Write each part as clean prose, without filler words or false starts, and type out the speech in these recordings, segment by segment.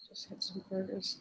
Just had some burgers.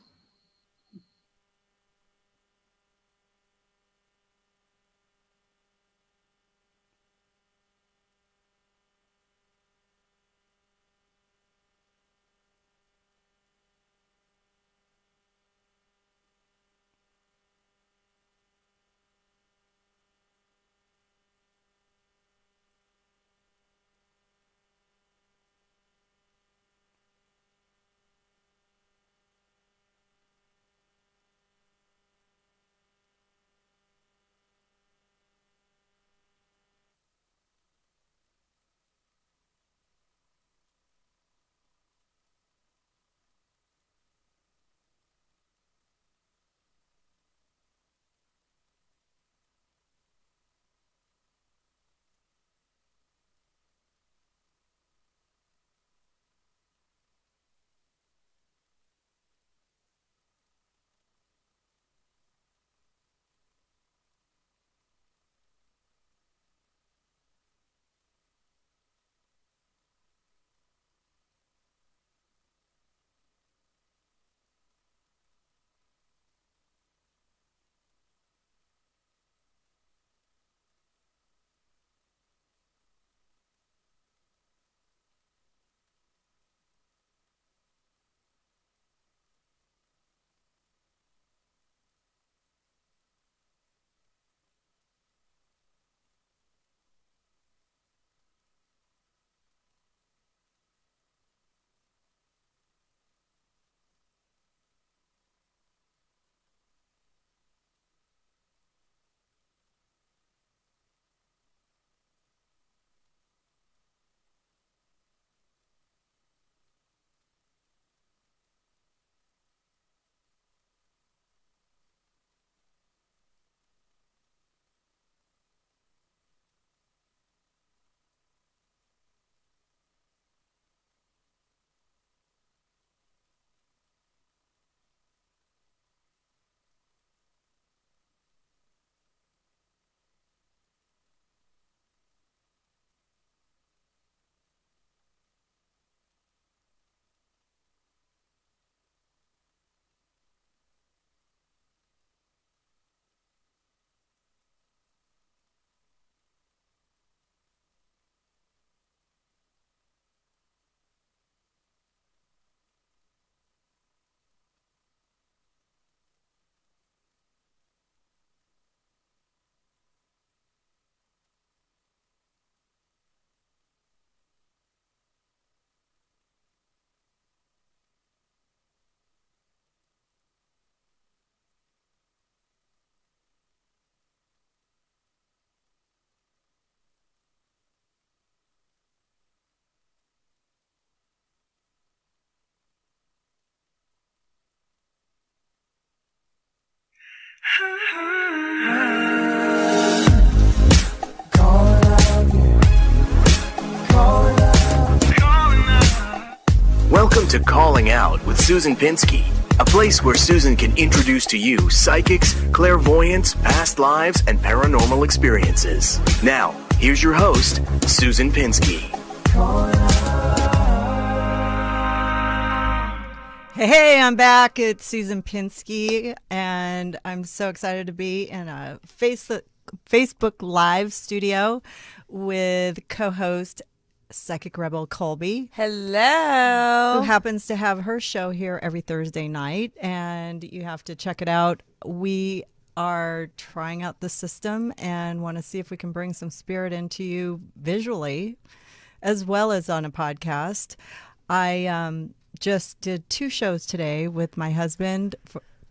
Welcome to Calling Out with Susan Pinsky, a place where Susan can introduce to you psychics, clairvoyants, past lives, and paranormal experiences. Now, here's your host, Susan Pinsky. Hey, I'm back. It's Susan Pinsky, and I'm so excited to be in a Facebook Live studio with co-host Psychic Rebel Colby. Hello. Who happens to have her show here every Thursday night, and you have to check it out. We are trying out the system and want to see if we can bring some spirit into you visually as well as on a podcast. I just did 2 shows today with my husband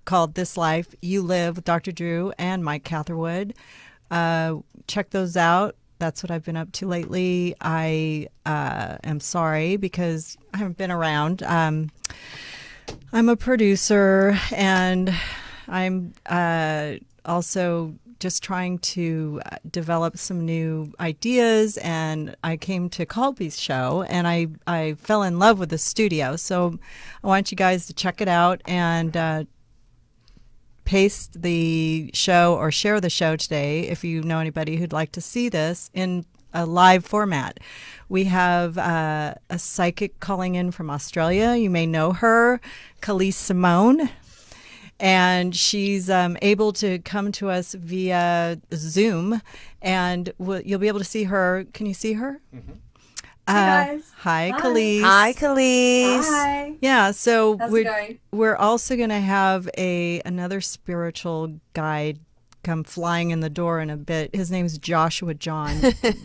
called This Life You Live with Dr. Drew and Mike Catherwood. Check those out. That's what I've been up to lately. I am sorry because I haven't been around. I'm a producer, and I'm also just trying to develop some new ideas. And I came to Colby's show, and I fell in love with the studio. So I want you guys to check it out and paste the show or share the show today if you know anybody who'd like to see this in a live format. We have a psychic calling in from Australia. You may know her, Calise Simone. And she's able to come to us via Zoom, and you'll be able to see her. Can you see her? Mm-hmm. Hi, guys. Hi, Hi. Calise. Hi, Calise. Hi. Yeah, so How's it going? we're also going to have another spiritual guide come flying in the door in a bit. His name's Joshua John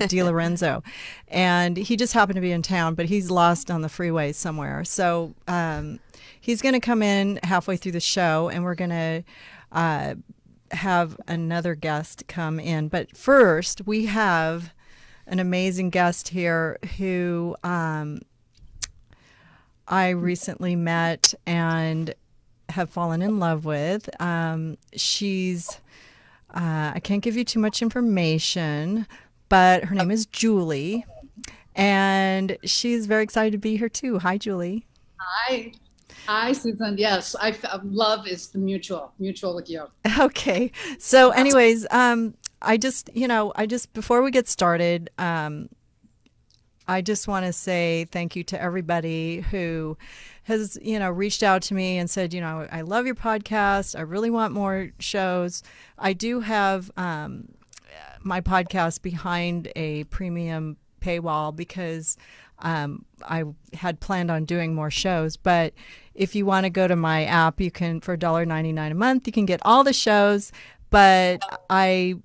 Di Lorenzo, and he just happened to be in town, but he's lost on the freeway somewhere. So he's going to come in halfway through the show, and we're going to have another guest come in. But first, we have an amazing guest here who I recently met and have fallen in love with. She's I can't give you too much information, but her name is Julie, and she's very excited to be here too. Hi, Julie. Hi. Hi, Susan. Yes, love is the mutual with you. Okay. So anyways, I just before we get started, I just want to say thank you to everybody who has, reached out to me and said, I love your podcast. I really want more shows. I do have my podcast behind a premium paywall because I had planned on doing more shows. But if you want to go to my app, you can, for $1.99 a month, you can get all the shows. But I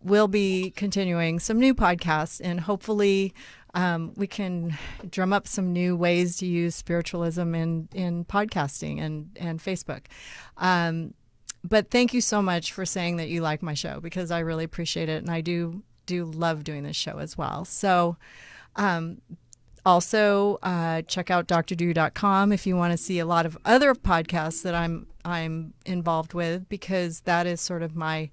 will be continuing some new podcasts, and hopefully we can drum up some new ways to use spiritualism in podcasting and Facebook. But thank you so much for saying that you like my show, because I really appreciate it, and I do love doing this show as well. So also check out drdrew.com if you want to see a lot of other podcasts that I'm involved with, because that is sort of my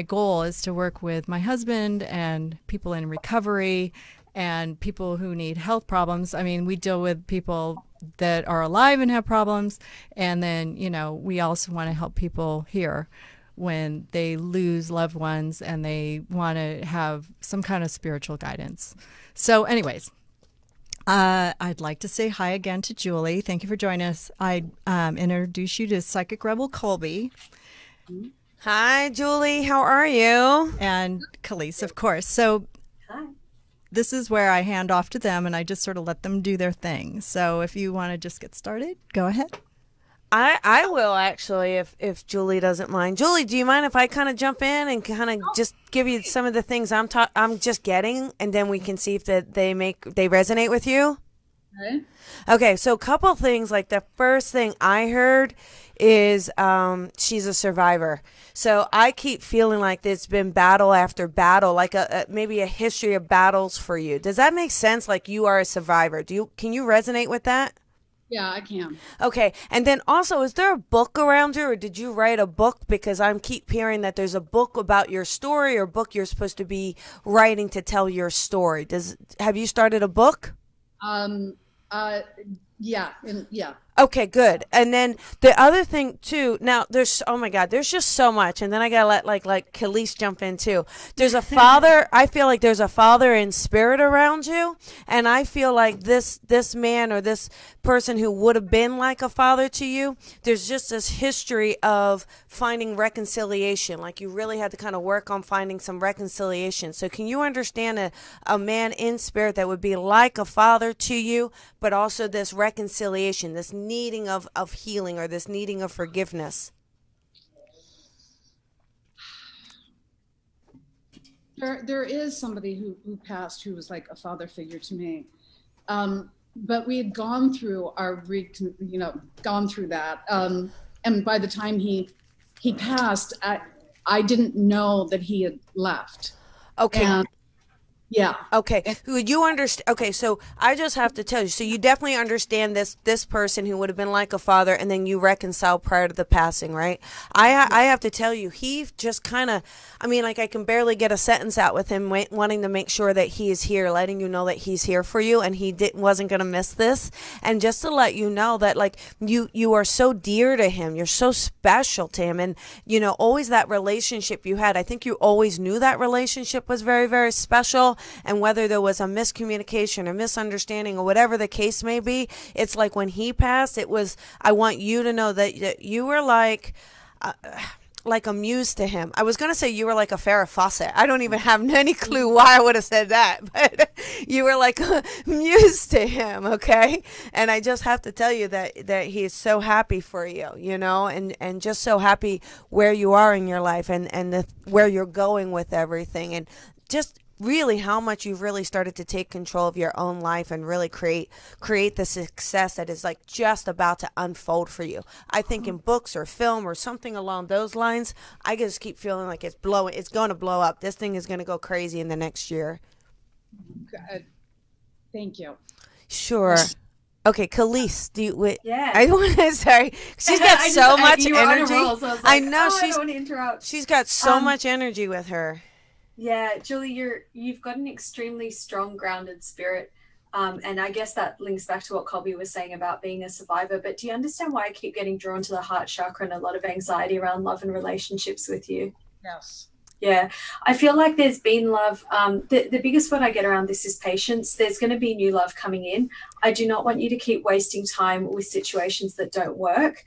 goal, is to work with my husband and people in recovery and people who need health problems. I mean, we deal with people that are alive and have problems, and then, we also want to help people here when they lose loved ones and they want to have some kind of spiritual guidance. So anyways, I'd like to say hi again to Julie. Thank you for joining us. I'd introduce you to Psychic Rebel Colby. Hi, Julie. How are you? And Calise, of course. So Hi. this is where I hand off to them, and I just sort of let them do their thing. So if you want to just get started, go ahead. I will, actually, if Julie doesn't mind. Julie, do you mind if I kind of jump in and kind of just give you some of the things I'm just getting, and then we can see if they resonate with you? Okay, so a couple things. Like, the first thing I heard is she's a survivor. So I keep feeling like there's been battle after battle, like maybe a history of battles for you. Does that make sense? Like, you are a survivor. Can you resonate with that? Yeah, I can. Okay, and then also, is there a book around you, or did you write a book? Because I keep hearing that there's a book about your story, or a book you're supposed to be writing to tell your story. Have you started a book? Yeah. Okay, good. And then the other thing too, now there's, oh my God, there's just so much. And then I gotta let like Calise jump in too. There's a father, I feel like there's a father in spirit around you. And I feel like this man or this person who would have been like a father to you, there's just this history of finding reconciliation. Like, you really had to kind of work on finding some reconciliation. So can you understand a man in spirit that would be like a father to you, but also this reconciliation, this needing of healing, or this needing of forgiveness? There is somebody who passed who was like a father figure to me, but we had gone through gone through that, and by the time he passed, I didn't know that he had left. Okay. And, yeah. Okay. Would you understand? Okay, so I just have to tell you. So you definitely understand this person who would have been like a father, and then you reconcile prior to the passing, right? I have to tell you, he just kind of, I mean, like, I can barely get a sentence out with him, wanting to make sure that he is here, letting you know that he's here for you, and he wasn't going to miss this. And just to let you know that, like, you are so dear to him, you're so special to him, and always that relationship you had. I think you always knew that relationship was very, very special. And whether there was a miscommunication or misunderstanding or whatever the case may be, it's like when he passed, it was, I want you to know that you were like a muse to him. I was going to say you were like a Farrah Fawcett. I don't even have any clue why I would have said that, but you were like a muse to him, okay? And I just have to tell you that he is so happy for you, you know, and just so happy where you are in your life and where you're going with everything, and just really how much you've really started to take control of your own life and really create the success that is like just about to unfold for you. I think in books or film or something along those lines, I just keep feeling like it's going to blow up. This thing is going to go crazy in the next year. Good. Thank you. Sure. Okay, Calise, Yeah. I want to, sorry. She's got so much energy. Roll, so I was like, I know, I don't want to interrupt. She's got so much energy with her. Yeah, Julie, you've got an extremely strong, grounded spirit. And I guess that links back to what Colby was saying about being a survivor. But do you understand why I keep getting drawn to the heart chakra and a lot of anxiety around love and relationships with you? Yes. Yeah, I feel like there's been love. The biggest word I get around this is patience. There's going to be new love coming in. I do not want you to keep wasting time with situations that don't work.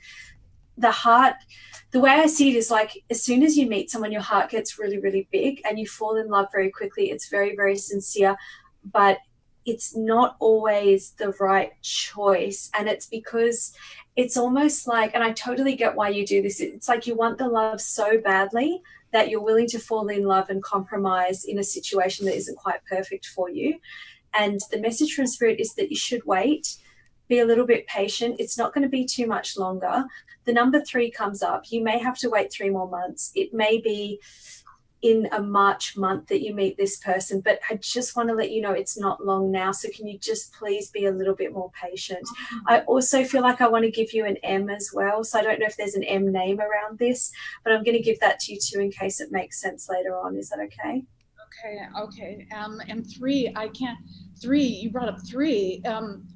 The way I see it is like, as soon as you meet someone, your heart gets really, really big and you fall in love very quickly. It's very, very sincere, but it's not always the right choice. And it's because it's almost like, and I totally get why you do this. It's like you want the love so badly that you're willing to fall in love and compromise in a situation that isn't quite perfect for you. And the message from Spirit is that you should wait, be a little bit patient. It's not going to be too much longer. The number 3 comes up. You may have to wait 3 more months. It may be in a March month that you meet this person, but I just want to let you know it's not long now. So can you just please be a little bit more patient? I also feel like I want to give you an M as well. So I don't know if there's an M name around this, but I'm going to give that to you too in case it makes sense later on. Is that okay? Okay. And 3, I can't. 3, you brought up 3.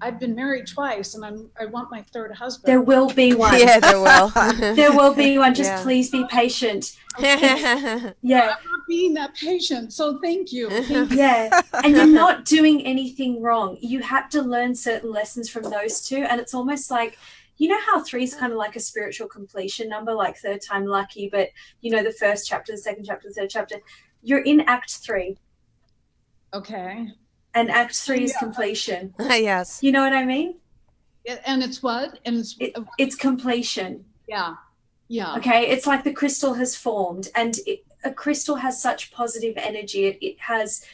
I've been married twice, and I want my 3rd husband. There will be one. Yeah, there will. There will be one. Just please be patient. Yeah, I'm not being that patient. So thank you. Yeah, and you're not doing anything wrong. You had to learn certain lessons from those 2, and it's almost like, you know how 3 is kind of like a spiritual completion number, like 3rd time lucky. But you know, the 1st chapter, the 2nd chapter, the 3rd chapter. You're in Act 3. Okay. And Act 3 is completion. Yes. You know what I mean? And it's what? And it's completion. Yeah. Yeah. Okay. It's like the crystal has formed, and a crystal has such positive energy. It has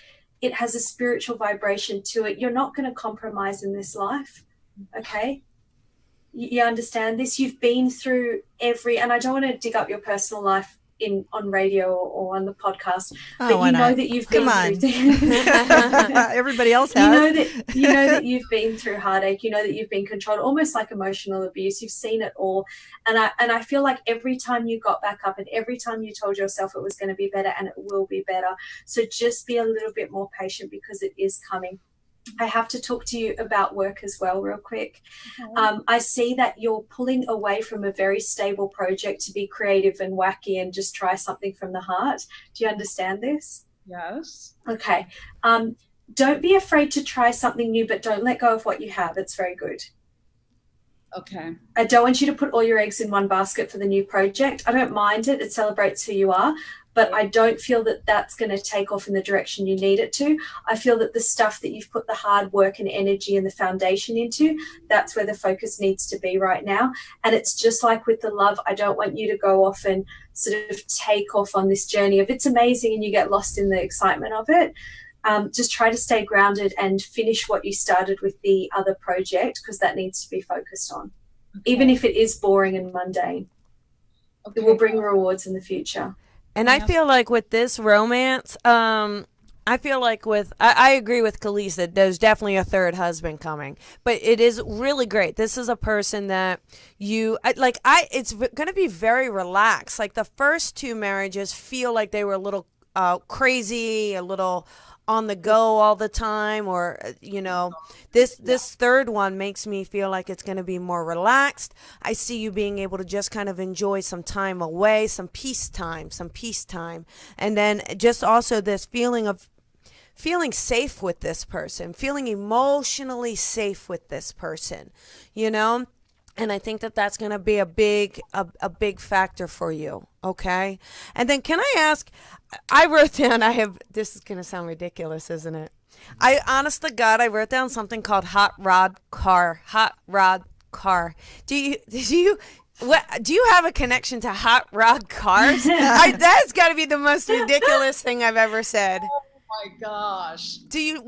a spiritual vibration to it. You're not going to compromise in this life. Okay. You understand this? You've been through and I don't want to dig up your personal life on radio or on the podcast, but you know that you've been through everybody else has. You know that you've been through heartache. You know that you've been controlled, almost like emotional abuse. You've seen it all, and I feel like every time you got back up and every time you told yourself it was going to be better, and it will be better. So just be a little bit more patient because it is coming. I have to talk to you about work as well real quick. Okay. I see that you're pulling away from a very stable project to be creative and wacky and just try something from the heart. Do you understand this? Yes. Okay. Don't be afraid to try something new, but don't let go of what you have. It's very good. Okay. I don't want you to put all your eggs in one basket for the new project. I don't mind it. It celebrates who you are. But I don't feel that that's going to take off in the direction you need it to. I feel that the stuff that you've put the hard work and energy and the foundation into, that's where the focus needs to be right now. And it's just like with the love, I don't want you to go off and sort of take off on this journey of it's amazing and you get lost in the excitement of it. Just try to stay grounded and finish what you started with the other project, because that needs to be focused on. Okay. Even if it is boring and mundane. Okay. It will bring rewards in the future. And I feel like with this romance, I feel like I agree with Calise that there's definitely a 3rd husband coming, but it is really great. This is a person that it's going to be very relaxed. Like the first 2 marriages feel like they were a little crazy, a little on the go all the time, or this 3rd one makes me feel like it's going to be more relaxed. I see you being able to just kind of enjoy some time away, some peace time, and then just also this feeling of feeling safe with this person, feeling emotionally safe with this person, you know? And I think that that's going to be a big factor for you, okay? And then can I ask, I wrote down, this is going to sound ridiculous, isn't it? Honest to God, I wrote down something called hot rod car. Do you have a connection to hot rod cars? That's got to be the most ridiculous thing I've ever said. Oh my gosh. Does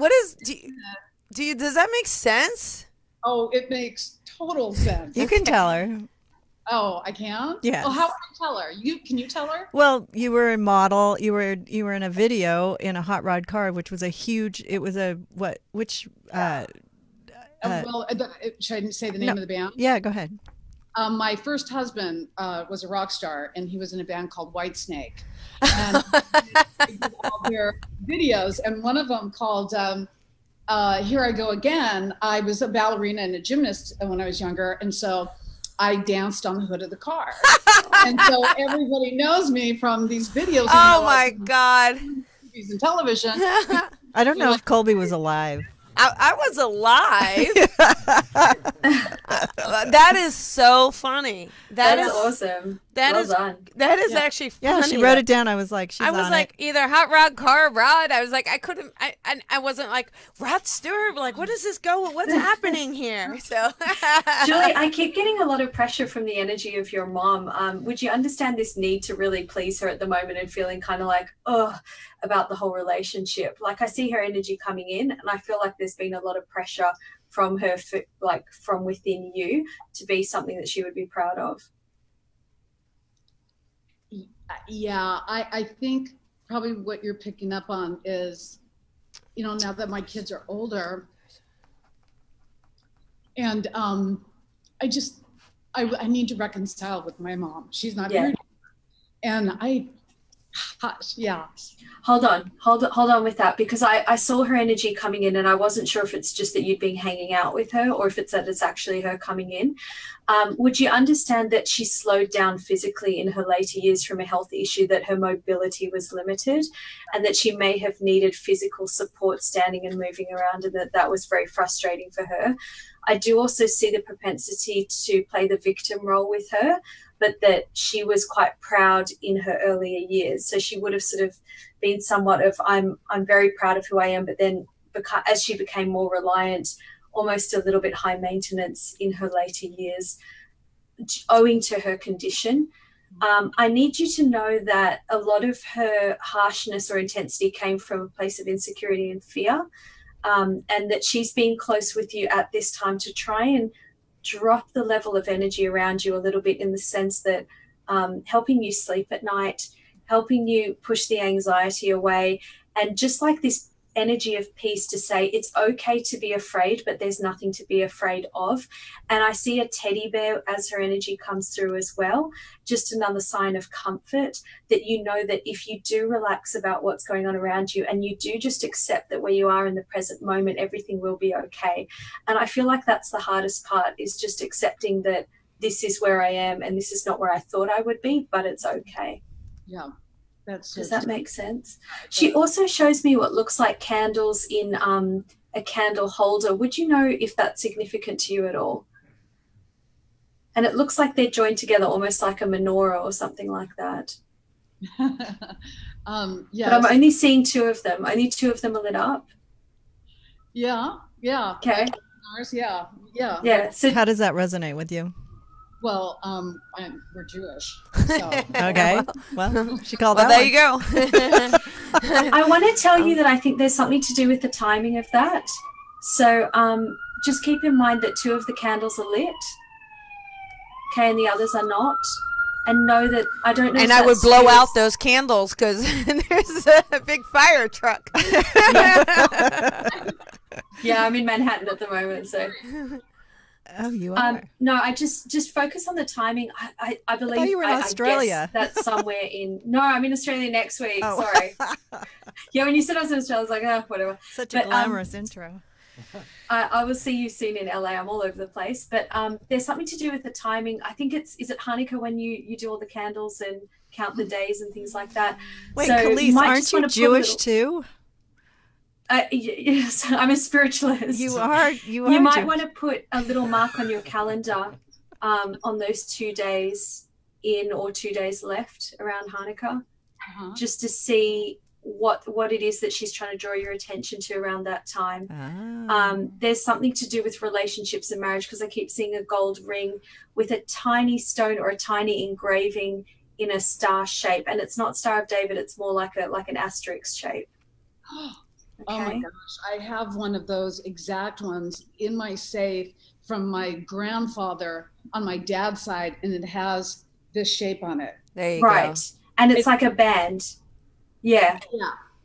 that make sense? Oh, it makes total sense. You can tell her. Oh, I can? Yeah. Well, how would I tell her? Can you tell her? Well, you were a model. You were in a video in a hot rod car, which was should I say the name of the band? Yeah, go ahead. My first husband was a rock star, and he was in a band called Whitesnake. And they did all their videos, and one of them called Here I Go Again. I was a ballerina and a gymnast when I was younger, and so I danced on the hood of the car. And so everybody knows me from these videos. Oh my God. Movies and television. I don't know if Colby was alive. I was alive. That is so funny. That is awesome. Well done. That is actually funny. Yeah, she wrote it down. I was like, either hot rod, car, rod. I was like, I wasn't like, Rod Stewart, like, what is this going? What's happening here? So, Julie, I keep getting a lot of pressure from the energy of your mom. Would you understand this need to really please her at the moment and feeling kind of like, about the whole relationship? Like, I see her energy coming in, and I feel like there's been a lot of pressure from her, from within you, to be something that she would be proud of. Yeah, I think probably what you're picking up on is, now that my kids are older, and I need to reconcile with my mom. She's not here, and yeah. Hold on with that, because I saw her energy coming in, and I wasn't sure if it's just that you'd been hanging out with her, or if it's that it's actually her coming in. Would you understand that she slowed down physically in her later years from a health issue, that her mobility was limited, and that she may have needed physical support standing and moving around, and that was very frustrating for her? I do also see the propensity to play the victim role with her, but that she was quite proud in her earlier years. So she would have sort of been somewhat of, I'm very proud of who I am, but then as she became more reliant, almost a little bit high maintenance in her later years, owing to her condition. I need you to know that a lot of her harshness or intensity came from a place of insecurity and fear, and that she's been close with you at this time to try and drop the level of energy around you a little bit, in the sense that helping you sleep at night, helping you push the anxiety away, and just like this energy of peace to say it's okay to be afraid, but there's nothing to be afraid of. And I see a teddy bear as her energy comes through as well, just another sign of comfort, that you know that if you do relax about what's going on around you, and you do just accept that where you are in the present moment, everything will be okay. And I feel like that's the hardest part, is just accepting that this is where I am, and this is not where I thought I would be, but it's okay. Yeah. Does that make sense? She also shows me what looks like candles in a candle holder. Would you know if that's significant to you at all? And it looks like they're joined together, almost like a menorah or something like that. Yes. But I'm only seeing two of them. Only two of them are lit up. Yeah. Okay. Yeah. So how does that resonate with you? Well, we're Jewish. So. Okay. Well, she called that. There you go. I want to tell you that I think there's something to do with the timing of that. So just keep in mind that two of the candles are lit, okay, and the others are not. And know that I don't know. And I would blow out those candles, because there's a big fire truck. Yeah, I'm in Manhattan at the moment, so. Oh, you are? No, I just focus on the timing. I believe I thought you were in Australia. I guess that's somewhere in. No, I'm in Australia next week. Oh. Sorry. Yeah, when you said I was in Australia, I was like, oh, whatever. Such a glamorous intro. I will see you soon in LA. I'm all over the place, but there's something to do with the timing. I think is it Hanukkah when you do all the candles and count the days and things like that. Wait, so Calise, aren't you Jewish too? Yes, I'm a spiritualist. You are. You might want to put a little mark on your calendar on those 2 days in or 2 days left around Hanukkah, just to see what it is that she's trying to draw your attention to around that time. There's something to do with relationships and marriage, because I keep seeing a gold ring with a tiny stone or a tiny engraving in a star shape, and it's not Star of David, it's more like an asterisk shape. Okay. Oh my gosh, I have one of those exact ones in my safe from my grandfather on my dad's side, and it has this shape on it. There you go. And it's like a band. Yeah.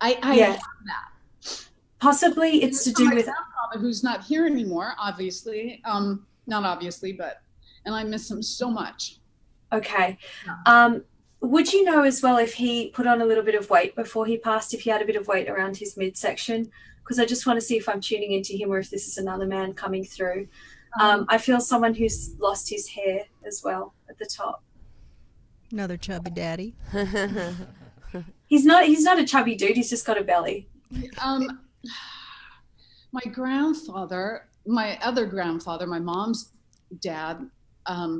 I have that. Possibly it's to do with grandfather, who's not here anymore, obviously. Not obviously, but, and I miss him so much. Okay. Would you know as well if he put on a little bit of weight before he passed, if he had a bit of weight around his midsection? Because I just want to see if I'm tuning into him or if this is another man coming through. I feel someone who's lost his hair as well at the top. Another chubby daddy. He's not a chubby dude. He's just got a belly. My grandfather, my other grandfather, my mom's dad,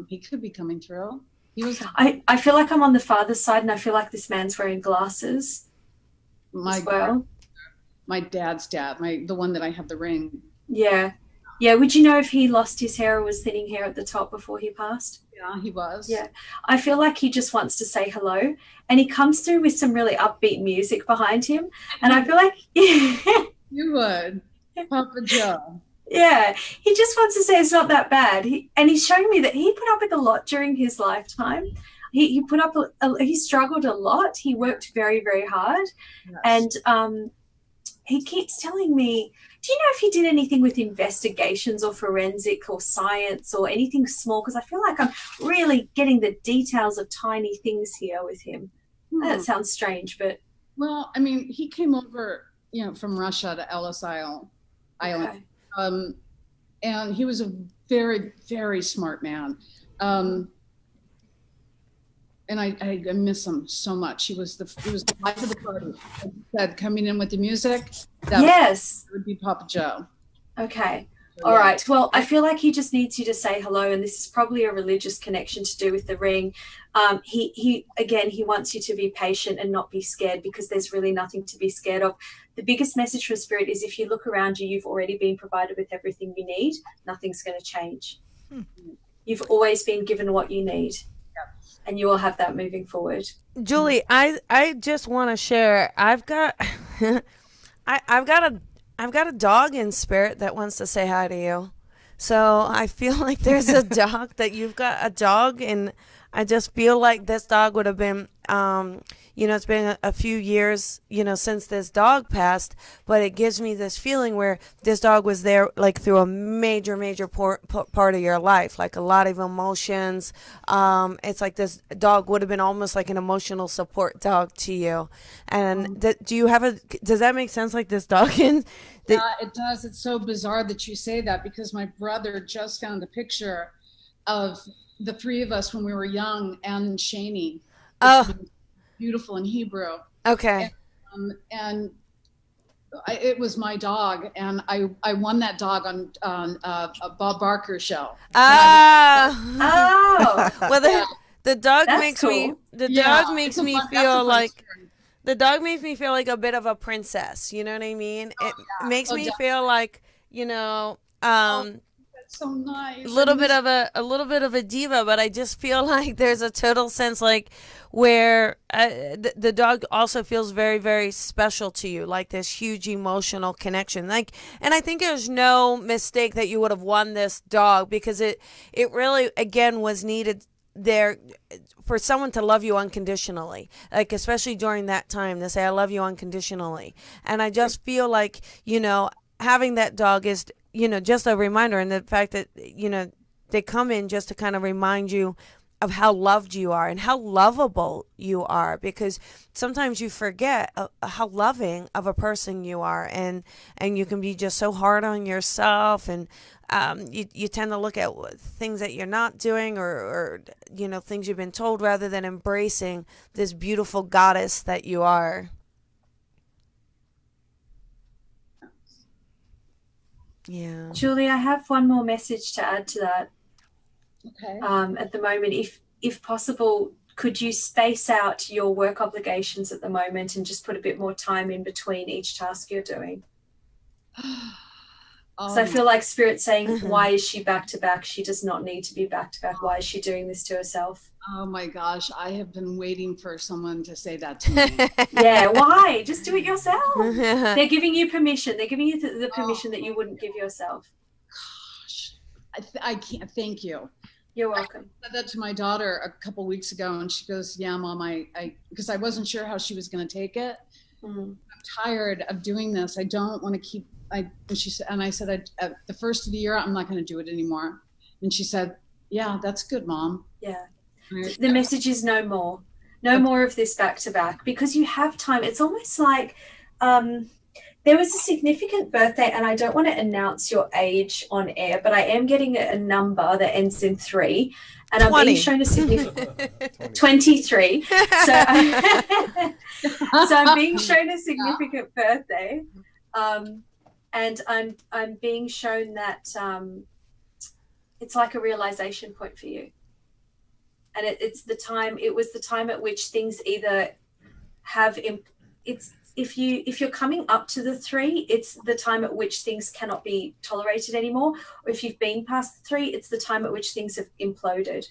he could be coming through. He was. I feel like I'm on the father's side, and I feel like this man's wearing glasses. My dad's dad, the one that I have the ring. Yeah. Would you know if he lost his hair or was thinning hair at the top before he passed? Yeah, he was. Yeah. I feel like he just wants to say hello, and he comes through with some really upbeat music behind him, and I feel like you would, Papa Joe. Yeah, he just wants to say it's not that bad. He's showing me that he put up with a lot during his lifetime. He put up he struggled a lot. He worked very, very hard. Yes. And he keeps telling me, do you know if he did anything with investigations or forensic or science or anything small? Because I feel like I'm really getting the details of tiny things here with him. That sounds strange, but. Well, I mean, he came over, from Russia to Ellis Island. Okay. And he was a very, very smart man. And I miss him so much. He was the life of the party. Like you said, coming in with the music. That would be Papa Joe. Okay. All right. Well, I feel like he just needs you to say hello, and this is probably a religious connection to do with the ring. He wants you to be patient and not be scared, because there's really nothing to be scared of. The biggest message from Spirit is if you look around you, you've already been provided with everything you need. Nothing's going to change. You've always been given what you need. And you will have that moving forward. Julie, I just want to share. I've got I've got a dog in Spirit that wants to say hi to you. So I feel like there's a dog that you've got a dog, and I just feel like this dog would have been it's been a few years, since this dog passed, but it gives me this feeling where this dog was there like through a major part of your life, like a lot of emotions. It's like this dog would have been almost like an emotional support dog to you. And does that make sense? Like this dog yeah, it does. It's so bizarre that you say that, because my brother just found a picture of the three of us when we were young and Shani. Oh, beautiful in Hebrew. Okay. And it was my dog, and I won that dog on a Bob Barker show. Well, the dog That's makes cool. me. The dog makes me feel like. The dog makes me feel like a bit of a princess. You know what I mean? It makes me feel like that's so nice. a little bit of a diva, but I just feel like there's a total sense like where the dog also feels very, very special to you, like this huge emotional connection. And I think there's no mistake that you would have won this dog, because it really again was needed there for someone to love you unconditionally, like especially during that time, to say I love you unconditionally. And I just feel like having that dog is just a reminder, and the fact that they come in just to kind of remind you of how loved you are and how lovable you are, because sometimes you forget how loving of a person you are, and you can be just so hard on yourself, and you tend to look at things that you're not doing or things you've been told, rather than embracing this beautiful goddess that you are. Yeah. Julie, I have one more message to add to that. Okay. At the moment, if possible, could you space out your work obligations at the moment and just put a bit more time in between each task you're doing? So I feel like Spirit's saying, why is she back to back? She does not need to be back to back. Why is she doing this to herself? Oh my gosh, I have been waiting for someone to say that to me. Yeah, why? Just do it yourself. They're giving you permission. They're giving you the permission that you wouldn't give yourself. Gosh, I can't. Thank you. You're welcome. I said that to my daughter a couple weeks ago, and she goes, "Yeah, Mom, I because I wasn't sure how she was going to take it. I'm tired of doing this. I don't want to keep." And she said, and I said, the first of the year, I'm not going to do it anymore. And she said, "Yeah, that's good, Mom." Yeah. The message is no more. No more of this back to back, because you have time. It's almost like there was a significant birthday, and I don't want to announce your age on air, but I am getting a number that ends in 3, and 20. I'm being shown a significant 23. So I'm being shown a significant birthday, and I'm being shown that it's like a realization point for you. And it was the time at which things either have, if you're coming up to the 3, it's the time at which things cannot be tolerated anymore. Or if you've been past the 3, it's the time at which things have imploded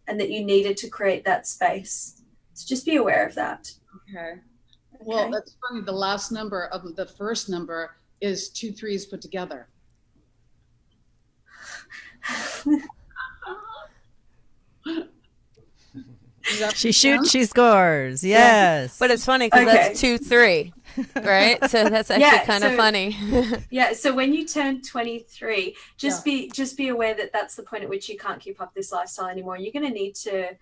and that you needed to create that space. So just be aware of that. Okay. Well, that's funny. The last number of the first number is 2 3s put together. She shoots, she scores. Yes. But it's funny because that's 2 3, right? So that's actually kind of funny. Yeah. So when you turn 23, just be aware that that's the point at which you can't keep up this lifestyle anymore. You're going to need to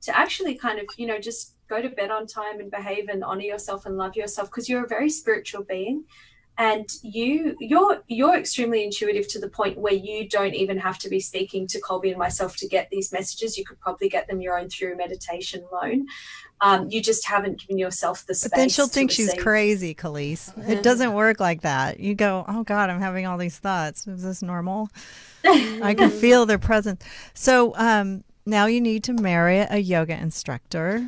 actually kind of, just go to bed on time and behave and honor yourself and love yourself, because you're a very spiritual being. And you're extremely intuitive to the point where you don't even have to be speaking to Colby and myself to get these messages. You could probably get them your own through meditation alone. You just haven't given yourself the space. But then she'll think she's crazy, Calise. It doesn't work like that. You go, oh God, I'm having all these thoughts. Is this normal? I can feel their presence. So now you need to marry a yoga instructor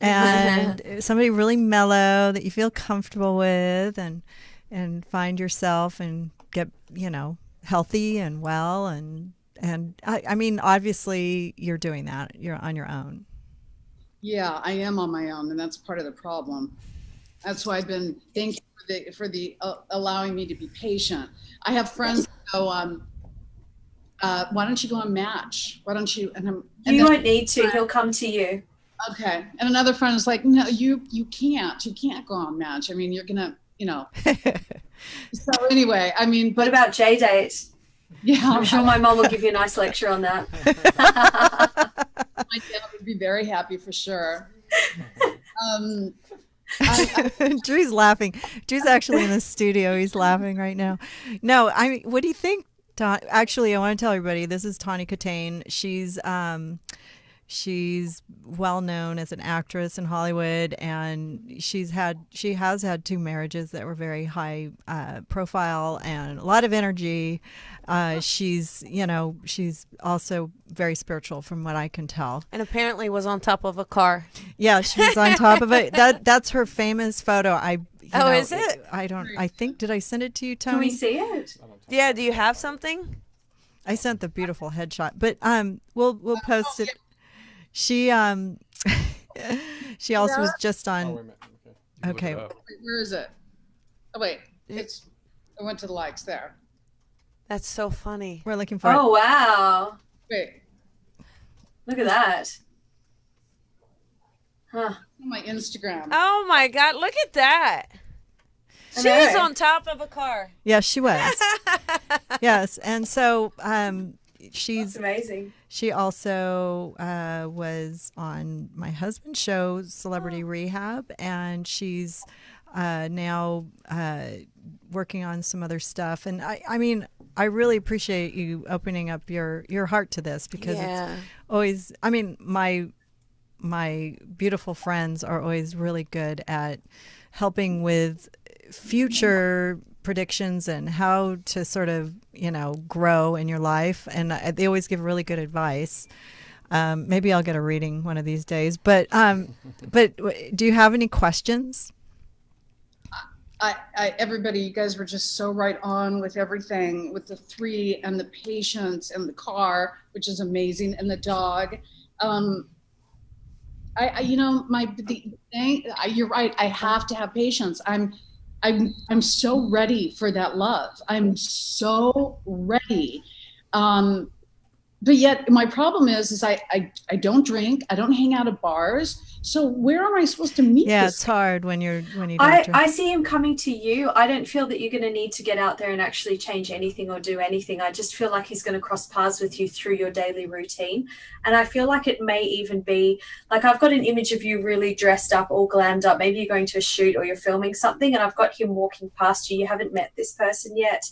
and somebody really mellow that you feel comfortable with, and find yourself and get, healthy and well. And I mean, obviously you're doing that. You're on your own. Yeah, I am on my own. And that's part of the problem. That's why I've been thanking for the allowing me to be patient. I have friends that go, why don't you go on Match? Why don't you? You won't need to. He'll come to you. Okay. And another friend is like, no, you can't. You can't go on Match. I mean, you're going to, So anyway, I mean, what about J-Date? Yeah, I'm sure my mom will give you a nice lecture on that. My dad would be very happy for sure. Drew's laughing. Drew's actually in the studio. He's laughing right now. No, I mean, what do you think? Actually, I want to tell everybody, this is Tawny Kitane. She's well known as an actress in Hollywood, and she has had 2 marriages that were very high profile and a lot of energy. She's also very spiritual from what I can tell. And apparently was on top of a car. Yeah, she was on top of it. That's her famous photo. Is it? I think, did I send it to you, Tony? Can we see it? Yeah, do you have something? I sent the beautiful headshot, but we'll post it. She also was just on. Oh, wait a minute. Okay. Wait, where is it? Oh wait, I went to the likes there. That's so funny. We're looking for. Oh wow! Wait, look at that. Huh? On my Instagram. Oh my God! Look at that. She was on top of a car. Yeah, she was. Yes, and so she's That's amazing. She also was on my husband's show, Celebrity Rehab, and she's now working on some other stuff. And I mean, I really appreciate you opening up your heart to this, because it's always, I mean, my beautiful friends are always really good at helping with future predictions and how to sort of, you know, grow in your life. And they always give really good advice. Maybe I'll get a reading one of these days. But do you have any questions? Everybody, you guys were just so right on with everything, with the 3 and the patience and the car, which is amazing, and the dog. You know, you're right. I have to have patience. I'm so ready for that love. I'm so ready. But yet my problem is I don't drink. I don't hang out at bars. So where am I supposed to meet? Yeah, this it's hard when you don't drink. I see him coming to you. I don't feel that you're going to need to get out there and actually change anything or do anything. I just feel like he's going to cross paths with you through your daily routine. And I feel like it may even be like, I've got an image of you really dressed up, all glammed up. Maybe you're going to a shoot or you're filming something, and I've got him walking past you. You haven't met this person yet.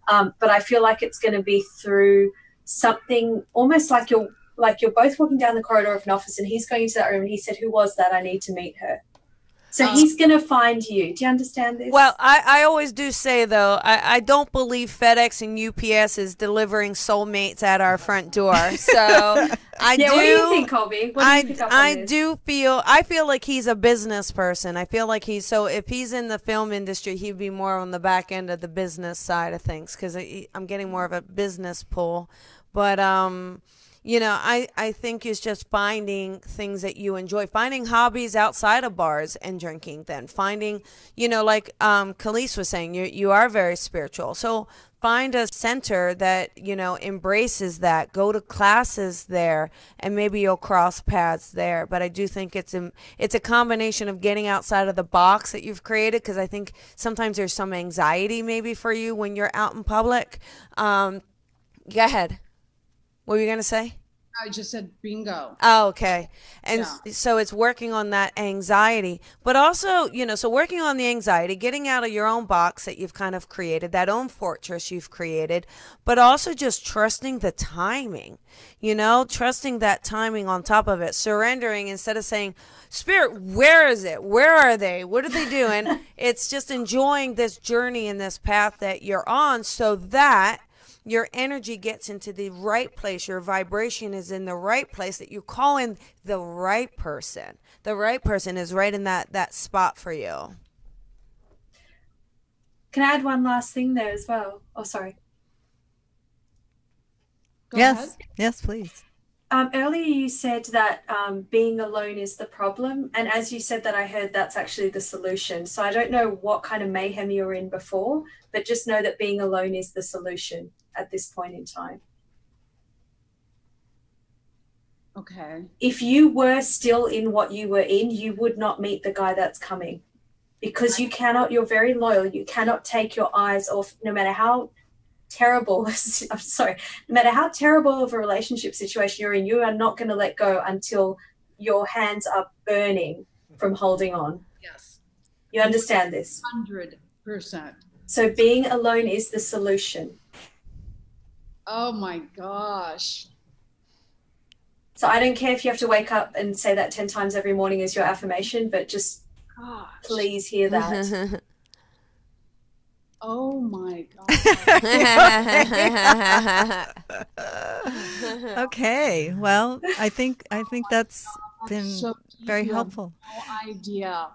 But I feel like it's going to be through something almost like you're both walking down the corridor of an office, and he's going into that room and he said, "Who was that? I need to meet her." So he's going to find you. Do you understand this? Well, I always do say, though, I don't believe FedEx and UPS is delivering soulmates at our front door. So what do you think, Colby? What do you pick up on this? I feel like he's a business person. I feel like if he's in the film industry, he'd be more on the back end of the business side of things, because I'm getting more of a business pull. But, you know, I think it's just finding things that you enjoy, finding hobbies outside of bars and drinking, then finding, you know, like Calise was saying, you are very spiritual. So find a center that, you know, embraces that, go to classes there, and maybe you'll cross paths there. But I do think it's a combination of getting outside of the box that you've created, because I think sometimes there's some anxiety maybe for you when you're out in public. Go ahead. What were you going to say? I just said bingo. Oh, okay. And so it's working on that anxiety, but also, you know, so working on the anxiety, getting out of your own box that you've kind of created, that own fortress you've created, but also just trusting the timing, you know, trusting that timing on top of it, surrendering instead of saying, Spirit, where is it? Where are they? What are they doing? It's just enjoying this journey and this path that you're on, so that your energy gets into the right place. Your vibration is in the right place, that you call in the right person. The right person is right in that spot for you. Can I add one last thing there as well? Oh, sorry. Go ahead. Yes, please. Earlier you said that being alone is the problem. And as you said that, I heard that's actually the solution. So I don't know what kind of mayhem you were in before, but just know that being alone is the solution at this point in time. Okay. If you were still in what you were in, you would not meet the guy that's coming, because you cannot, you're very loyal. You cannot take your eyes off, no matter how terrible, I'm sorry, no matter how terrible of a relationship situation you're in, you are not going to let go until your hands are burning from holding on. Yes. You understand this? 100%. So being alone is the solution. Oh my gosh. So I don't care if you have to wake up and say that 10 times every morning as your affirmation, but just please hear that. Oh my God. Okay. Well, I think that's been so very helpful. No idea.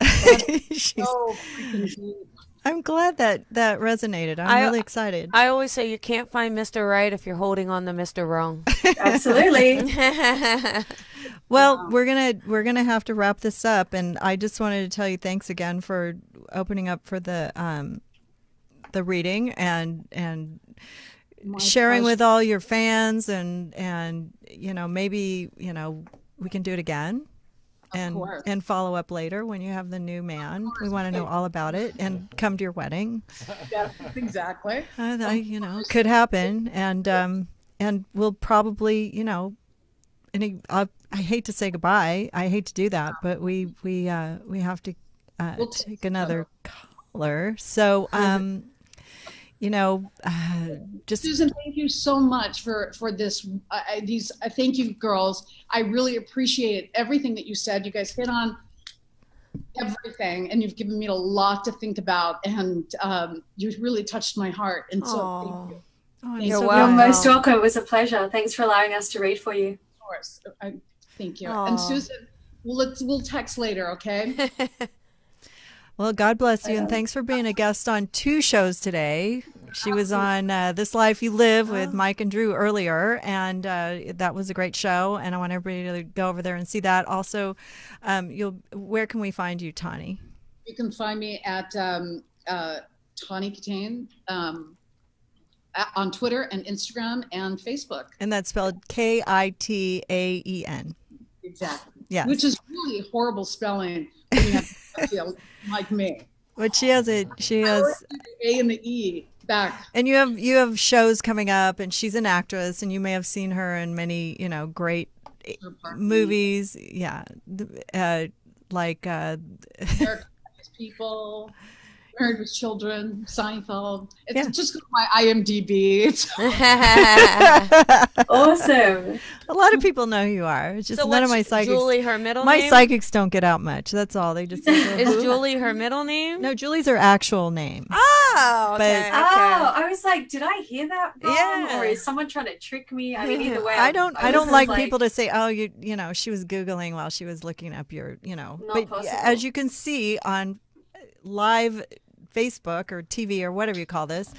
So freaking deep. I'm glad that resonated. I'm really excited. I always say you can't find Mr. Right if you're holding on to Mr. Wrong. Absolutely. Well, we're gonna have to wrap this up, and I just wanted to tell you thanks again for opening up for the reading and sharing with all your fans, and you know, maybe, you know, we can do it again. And follow up later when you have the new man. We want to know all about it and come to your wedding. Yeah, exactly. You know, could happen, and we'll probably, you know, I hate to say goodbye. I hate to do that, but we have to take another caller. So you know, just Susan, thank you so much for this. Thank you, girls. I really appreciate everything that you said. You guys hit on everything, and you've given me a lot to think about, and you really touched my heart, and so thank you. Oh, You're most welcome. It was a pleasure. Thanks for allowing us to read for you. Of course. Thank you. And Susan, we'll text later, okay? Well, God bless you, and thanks for being a guest on 2 shows today. She was on This Life You Live with Mike and Drew earlier, and that was a great show, and I want everybody to go over there and see that. Also, where can we find you, Tawny? You can find me at Tawny Kitane on Twitter and Instagram and Facebook. And that's spelled Kitaen. Exactly. Yes. Which is really horrible spelling when you have to feel like me. But she has the A and the E back. And you have shows coming up, and she's an actress, and you may have seen her in many, great movies. Yeah. Like People, Married with Children, Seinfeld. It's just my IMDb. Awesome. A lot of people know who you are. It's just none of my psychics. Julie her middle my name? psychics don't get out much. That's all. They just Is Julie her middle name? No, Julie's her actual name. Oh, okay. Oh, I was like, did I hear that wrong? Yeah. Or is someone trying to trick me? I mean, either way. I don't like people to say, oh, she was Googling while she was looking up your, But possible. as you can see on live Facebook or TV or whatever you call this,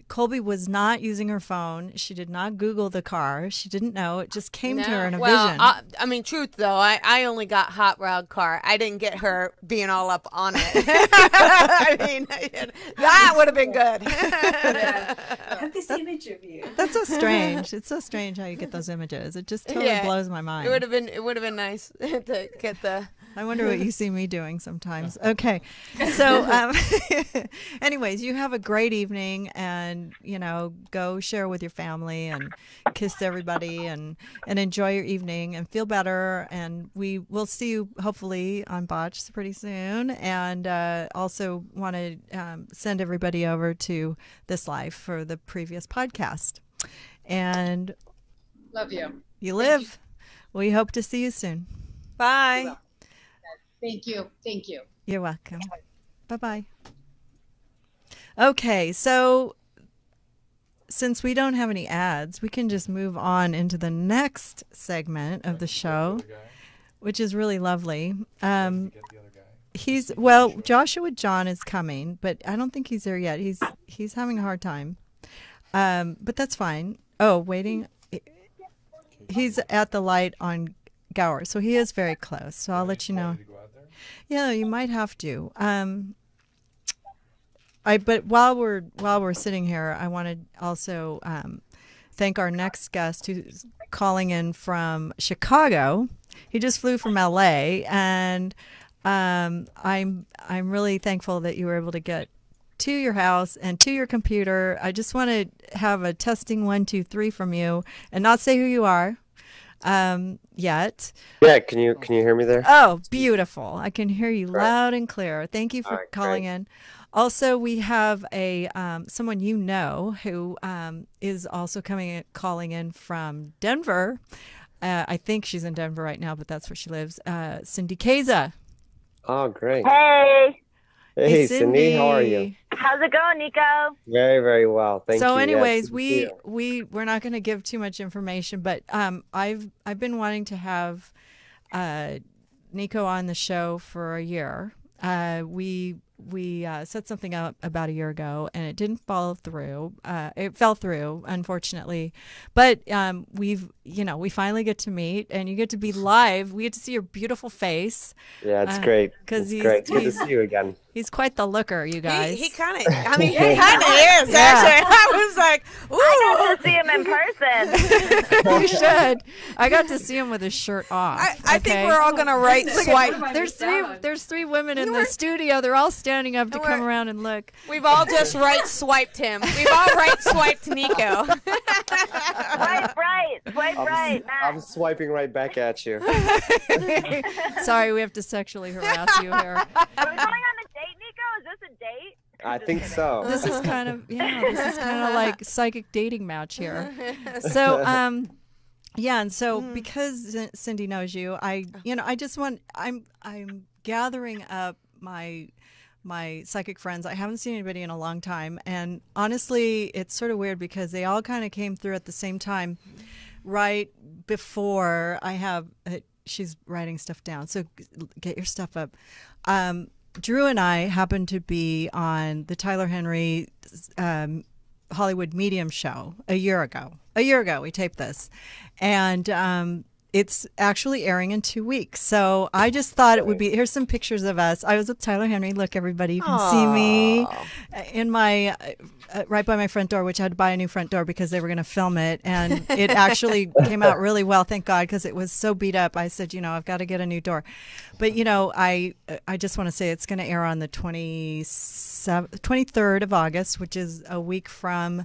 Colby was not using her phone. She did not Google the car. She didn't know. It just came to her in a vision. I mean, truth though, I only got hot rod car. I didn't get her being all up on it. I mean, that would have been good. I have this image of you. That's so strange. It's so strange how you get those images. It just totally blows my mind. It would have been nice to get the. I wonder what you see me doing sometimes. Okay. So anyways, you have a great evening, and, go share with your family and kiss everybody and enjoy your evening and feel better. And we will see you hopefully on BOTCHED pretty soon. And also want to send everybody over to This Life for the previous podcast. And love you. You live. We hope to see you soon. Bye. Thank you. Thank you. You're welcome. Bye-bye. Okay, so since we don't have any ads, we can just move on into the next segment of the show, which is really lovely. Joshua John is coming, but I don't think he's there yet. He's having a hard time. But that's fine. Oh, waiting. He's at the light on Gower, so he is very close. So I'll let you know. Yeah, you might have to. But while we're sitting here, I want to also thank our next guest who's calling in from Chicago. He just flew from LA, and I'm really thankful that you were able to get to your house and to your computer. I just want to have a testing 1, 2, 3 from you, and not say who you are yet. Yeah, can you hear me there? Oh, beautiful. I can hear you loud and clear. Thank you for calling in. Also, we have a someone who is also calling in from Denver. I think she's in Denver right now, but that's where she lives. Cindy Kaza. Oh, great. Hey. Hey, Cindy, how are you? How's it going, Nico? Very, very well. Thank you. So anyways, yes, we're not going to give too much information, but I've been wanting to have Nico on the show for a year. We set something up about a year ago, and it didn't follow through. It fell through, unfortunately. But we finally get to meet, and you get to be live. We get to see your beautiful face. Yeah, it's great. Because it's great. Good to see you again. He's quite the looker, you guys. He kind of, he kind of is, actually. I was like, ooh. I got to see him in person. You should. I got to see him with his shirt off. I think we're all going to write swipe. There's three women in the studio. They're all standing up to come around and look. We've all just swiped him. We've all swiped Nico. Swipe right. I'm swiping right back at you. Sorry, we have to sexually harass you here. Are we going on a date, Nico? Is this a date? I think so. This is kind of like psychic dating match here. So and so because Cindy knows you, I'm gathering up my psychic friends. I haven't seen anybody in a long time, and honestly, it's sort of weird because they all kind of came through at the same time, right before I have. She's writing stuff down, so get your stuff up. Drew and I happened to be on the Tyler Henry Hollywood Medium show a year ago. A year ago, we taped this, and it's actually airing in 2 weeks. So I just thought it would be. Here's some pictures of us. I was with Tyler Henry. Look, everybody, you can see me in my right by my front door, which I had to buy a new front door because they were going to film it, and it actually came out really well, thank God, because it was so beat up. I said, I've got to get a new door. But I just want to say it's going to air on the 23rd of August, which is a week from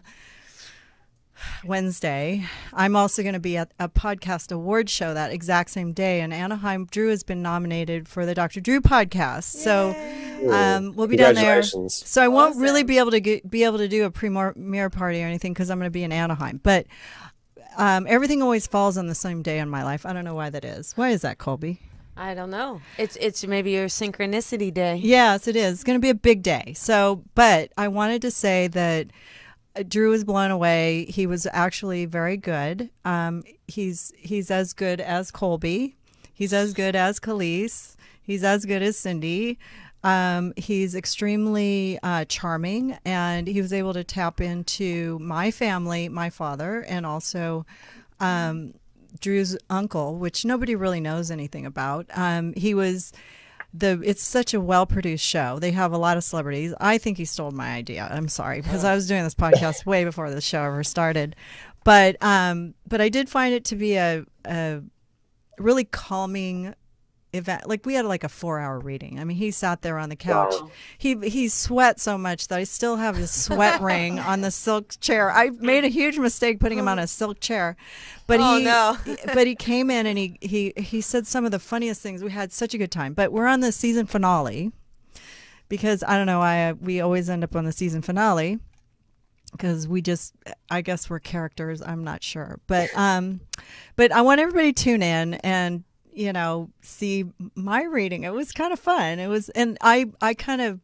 Wednesday. I'm also going to be at a podcast award show that exact same day in Anaheim. Drew has been nominated for the Dr. Drew podcast, so we'll be down there. So I won't really be able to do a premiere party or anything because I'm going to be in Anaheim. But everything always falls on the same day in my life. I don't know why that is. Why is that, Colby? I don't know. It's maybe your synchronicity day. Yes, it is. It's going to be a big day. So, but I wanted to say that Drew was blown away. He was actually very good. He's as good as Colby. He's as good as Calise. He's as good as Cindy. He's extremely charming, and he was able to tap into my family, my father, and also Drew's uncle, which nobody really knows anything about. It's such a well-produced show. They have a lot of celebrities. I think he stole my idea. I'm sorry, because I was doing this podcast way before the show ever started. But I did find it to be a really calming event. Like, we had like a 4-hour reading. I mean, he sat there on the couch. Wow. He sweat so much that I still have his sweat ring on the silk chair. I made a huge mistake putting him on a silk chair. But but he came in and he said some of the funniest things. We had such a good time. But we're on the season finale because I don't know why we always end up on the season finale because I guess we're characters. I'm not sure. But I want everybody to tune in and see my reading. It was kind of fun. And I kind of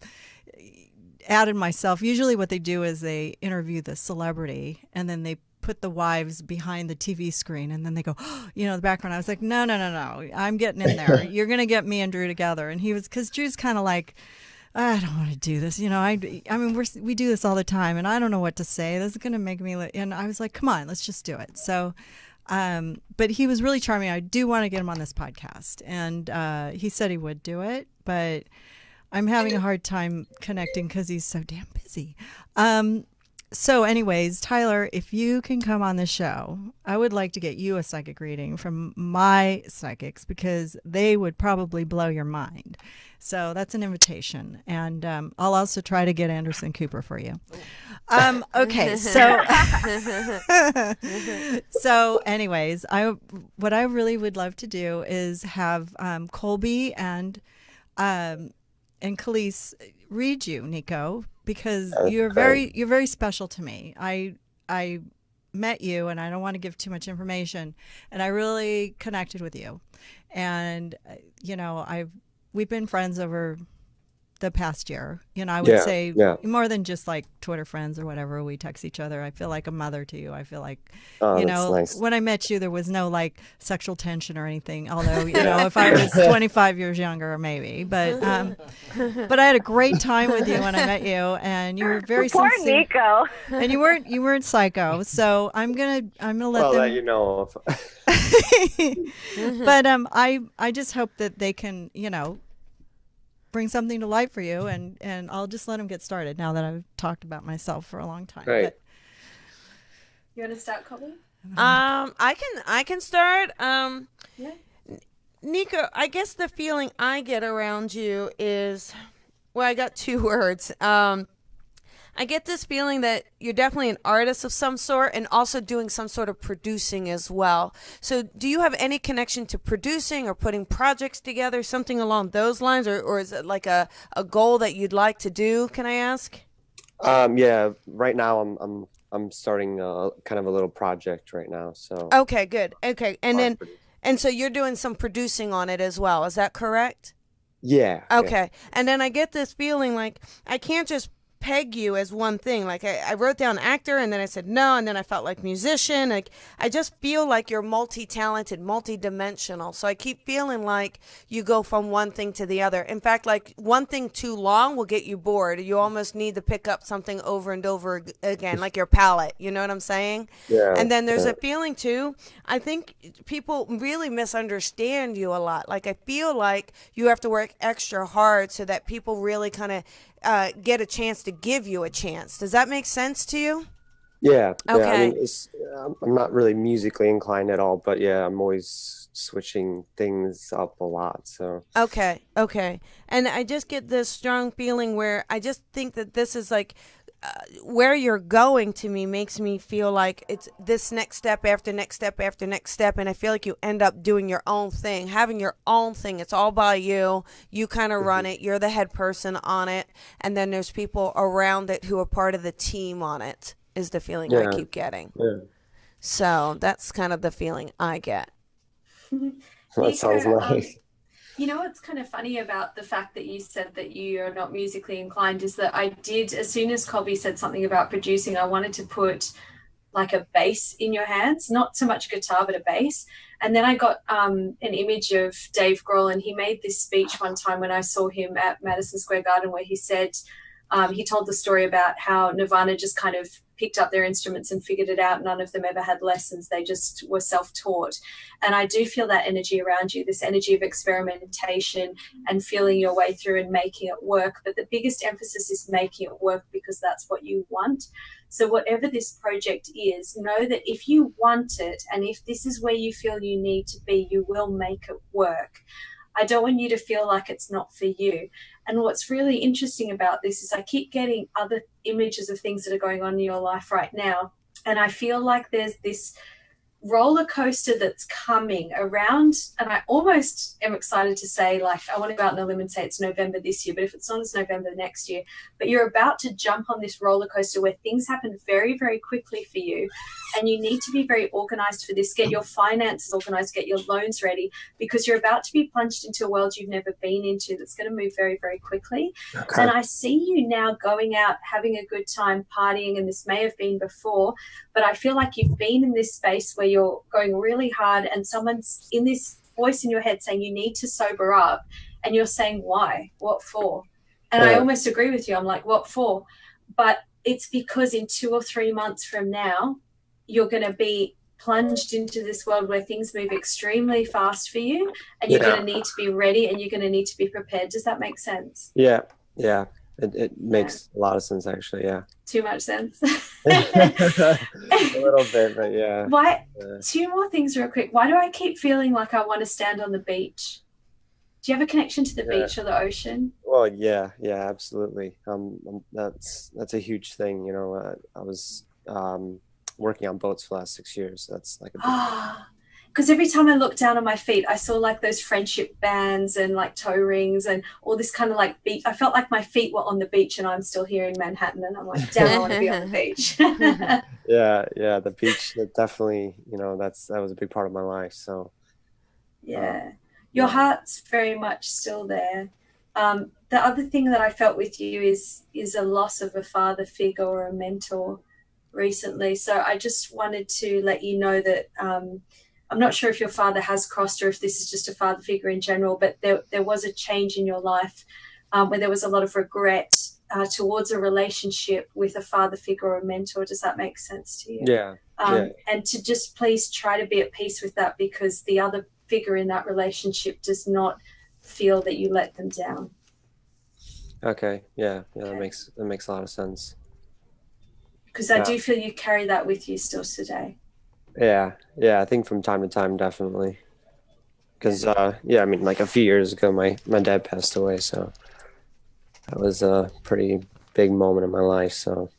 added myself. Usually what they do is they interview the celebrity and then they put the wives behind the TV screen and then they go, the background. I was like, no, I'm getting in there. You're going to get me and Drew together. And because Drew's kind of like, I don't want to do this. I mean, we do this all the time and I don't know what to say. This is going to make me, and I was like, come on, let's just do it. So, but he was really charming. I do want to get him on this podcast, and he said he would do it, but I'm having a hard time connecting because he's so damn busy. So anyways, Tyler, if you can come on the show, I would like to get you a psychic reading from my psychics because they would probably blow your mind. So that's an invitation. And I'll also try to get Anderson Cooper for you. Okay, so so anyways, what I really would love to do is have Colby and Calise read you, Nico, because you're very special to me. I met you, and I don't want to give too much information, and I really connected with you, and we've been friends over the past year. I would say more than just like Twitter friends or whatever. We text each other. I feel like a mother to you. I feel like, nice. When I met you, there was no like sexual tension or anything. Although, if I was 25 years younger, maybe. But I had a great time with you when I met you, and you were very Poor sincere. Nico. And you weren't psycho. So I'm gonna let them. That you know of. But I just hope that they can bring something to light for you, and I'll just let them get started now that I've talked about myself for a long time. Right. But, You want to start, Colby? I can start. Yeah. Nico, I guess the feeling I get around you is, well, I got 2 words. I get this feeling that you're definitely an artist of some sort and also doing some sort of producing as well. So do you have any connection to producing or putting projects together, something along those lines, or is it like a goal that you'd like to do, can I ask? Yeah, right now I'm starting kind of a little project right now. So Okay, good. Okay. And so you're doing some producing on it as well. Is that correct? Yeah. Okay. And then I get this feeling like I can't just peg you as one thing. Like I wrote down actor and then I said no, and then I felt like musician. Like I just feel like you're multi-talented, multi-dimensional. So I keep feeling like you go from one thing to the other. In fact, like one thing too long will get you bored. You almost need to pick up something over and over again, like your palette. You know what I'm saying? Yeah. And then there's a feeling too, I think people really misunderstand you a lot. Like I feel like you have to work extra hard so that people really kind of get a chance to give you a chance. Does that make sense to you? Yeah. Okay. I mean, I'm not really musically inclined at all, but yeah, I'm always switching things up a lot. So. Okay. And I just get this strong feeling where I just think that this is like where you're going to me makes me feel like it's this next step after next step after next step, and I feel like you end up doing your own thing, having your own thing. It's all by you. You kind of run it. You're the head person on it, and then there's people around it who are part of the team on it, is the feeling I keep getting. Yeah. So that's kind of the feeling I get. That sounds nice. You know what's kind of funny about the fact that you said that you are not musically inclined is that I did, as soon as Colby said something about producing, I wanted to put like a bass in your hands, not so much guitar, but a bass. And then I got an image of Dave Grohl, and he made this speech one time when I saw him at Madison Square Garden where he said, he told the story about how Nirvana just kind of picked up their instruments and figured it out. None of them ever had lessons. They just were self-taught. And I do feel that energy around you, this energy of experimentation and feeling your way through and making it work. But the biggest emphasis is making it work because that's what you want. So whatever this project is, know that if you want it and if this is where you feel you need to be, you will make it work. I don't want you to feel like it's not for you. And what's really interesting about this is I keep getting other images of things that are going on in your life right now. And I feel like there's this roller coaster that's coming around, and I almost am excited to say, like, I want to go out on a limb and say it's November this year, but if it's not, it's November next year. But you're about to jump on this roller coaster where things happen very, very quickly for you, and you need to be very organized for this. Get your finances organized, get your loans ready, because you're about to be plunged into a world you've never been into that's going to move very, very quickly. Okay. And I see you now going out, having a good time, partying, and this may have been before, but I feel like you've been in this space where you're going really hard and someone's in this voice in your head saying you need to sober up, and you're saying, why? What for? And I almost agree with you. I'm like, what for? But it's because in 2 or 3 months from now, you're going to be plunged into this world where things move extremely fast for you, and you're going to need to be ready and you're going to need to be prepared. Does that make sense? Yeah. It makes a lot of sense, actually. Yeah. Too much sense. A little bit, but yeah. Why? 2 more things real quick. Why do I keep feeling like I want to stand on the beach? Do you have a connection to the beach or the ocean? Well, yeah, absolutely. That's a huge thing. You know, I was working on boats for the last 6 years. So that's like a big because every time I looked down on my feet, I saw like those friendship bands and like toe rings and all this kind of like beach. I felt like my feet were on the beach and I'm still here in Manhattan, and I'm like, damn, I want to be on the beach. Yeah, the beach, definitely, you know, that was a big part of my life. So your heart's very much still there. The other thing that I felt with you is a loss of a father figure or a mentor recently. So I just wanted to let you know that I'm not sure if your father has crossed or if this is just a father figure in general, but there was a change in your life where there was a lot of regret towards a relationship with a father figure or a mentor. Does that make sense to you? Yeah. And to just please try to be at peace with that, because the other figure in that relationship does not feel that you let them down. Okay. Yeah. That makes a lot of sense. Because I do feel you carry that with you still today. Yeah, I think from time to time, definitely. Because, I mean, like a few years ago, my dad passed away, so that was a pretty big moment in my life, so.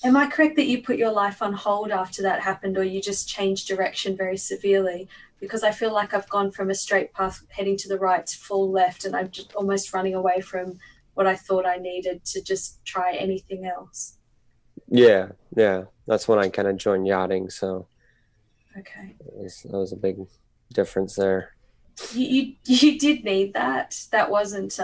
Am I correct that you put your life on hold after that happened, or you just changed direction very severely? Because I feel like I've gone from a straight path heading to the right to full left, and I'm just almost running away from what I thought I needed to just try anything else. Yeah. That's when I kind of joined yachting, so okay, that was a big difference there. You did need that. That wasn't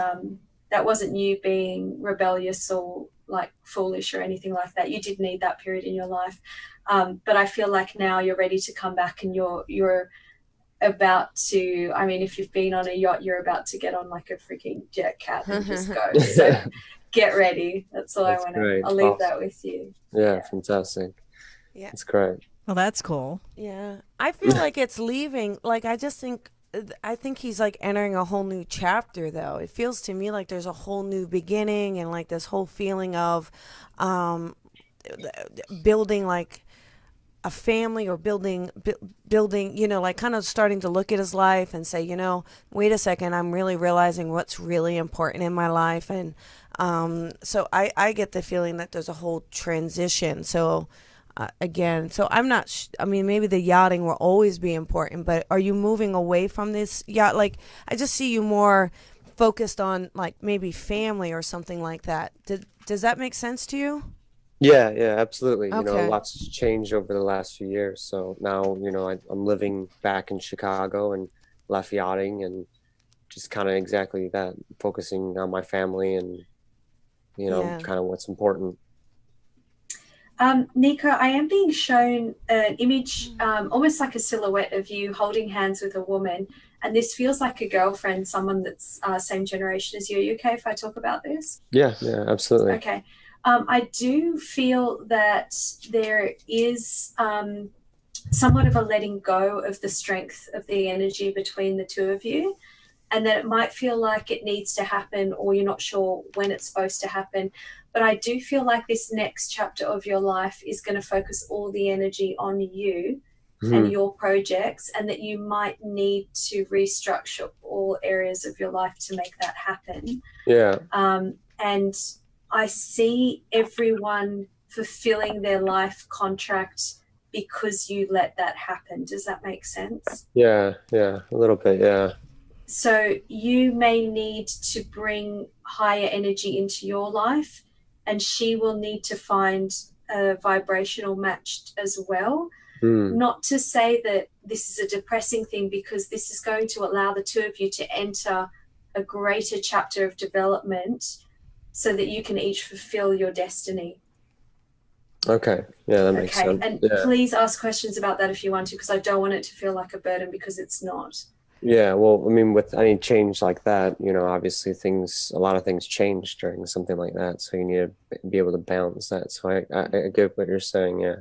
you being rebellious or like foolish or anything like that. You did need that period in your life. But I feel like now you're ready to come back, and you're about to, I mean, if you've been on a yacht, you're about to get on like a freaking jet cat and just go. So get ready. That's all I want to, I'll leave that with you. Yeah, fantastic. Yeah. It's great. Well, that's cool. Yeah. I feel like it's leaving. Like, I think he's like entering a whole new chapter, though. It feels to me like there's a whole new beginning, and like this whole feeling of building like a family, or building, you know, like kind of starting to look at his life and say, you know, wait a second, I'm really realizing what's really important in my life. And so I get the feeling that there's a whole transition. So again, so I'm not, I mean, maybe the yachting will always be important, but are you moving away from this yacht? Like, I just see you more focused on like maybe family or something like that. Does that make sense to you? Yeah, absolutely. Okay. You know, lots has changed over the last few years. So now, you know, I'm living back in Chicago and left yachting, and just kind of exactly that, focusing on my family and, you know, kind of what's important. Nico, I am being shown an image, almost like a silhouette of you holding hands with a woman. And this feels like a girlfriend, someone that's same generation as you. Are you okay if I talk about this? Yeah, absolutely. Okay. I do feel that there is somewhat of a letting go of the strength of the energy between the two of you, and that it might feel like it needs to happen, or you're not sure when it's supposed to happen. But I do feel like this next chapter of your life is going to focus all the energy on you and your projects, and that you might need to restructure all areas of your life to make that happen. Yeah. And I see everyone fulfilling their life contract because you let that happen. Does that make sense? Yeah, a little bit, yeah. So you may need to bring higher energy into your life, and she will need to find a vibrational match as well. Not to say that this is a depressing thing, because this is going to allow the two of you to enter a greater chapter of development, so that you can each fulfill your destiny. Okay. Yeah, that makes sense. And please ask questions about that if you want to, because I don't want it to feel like a burden, because it's not. Yeah, well, I mean, with any change like that, you know, obviously a lot of things change during something like that. So you need to be able to balance that. So I get what you're saying, yeah.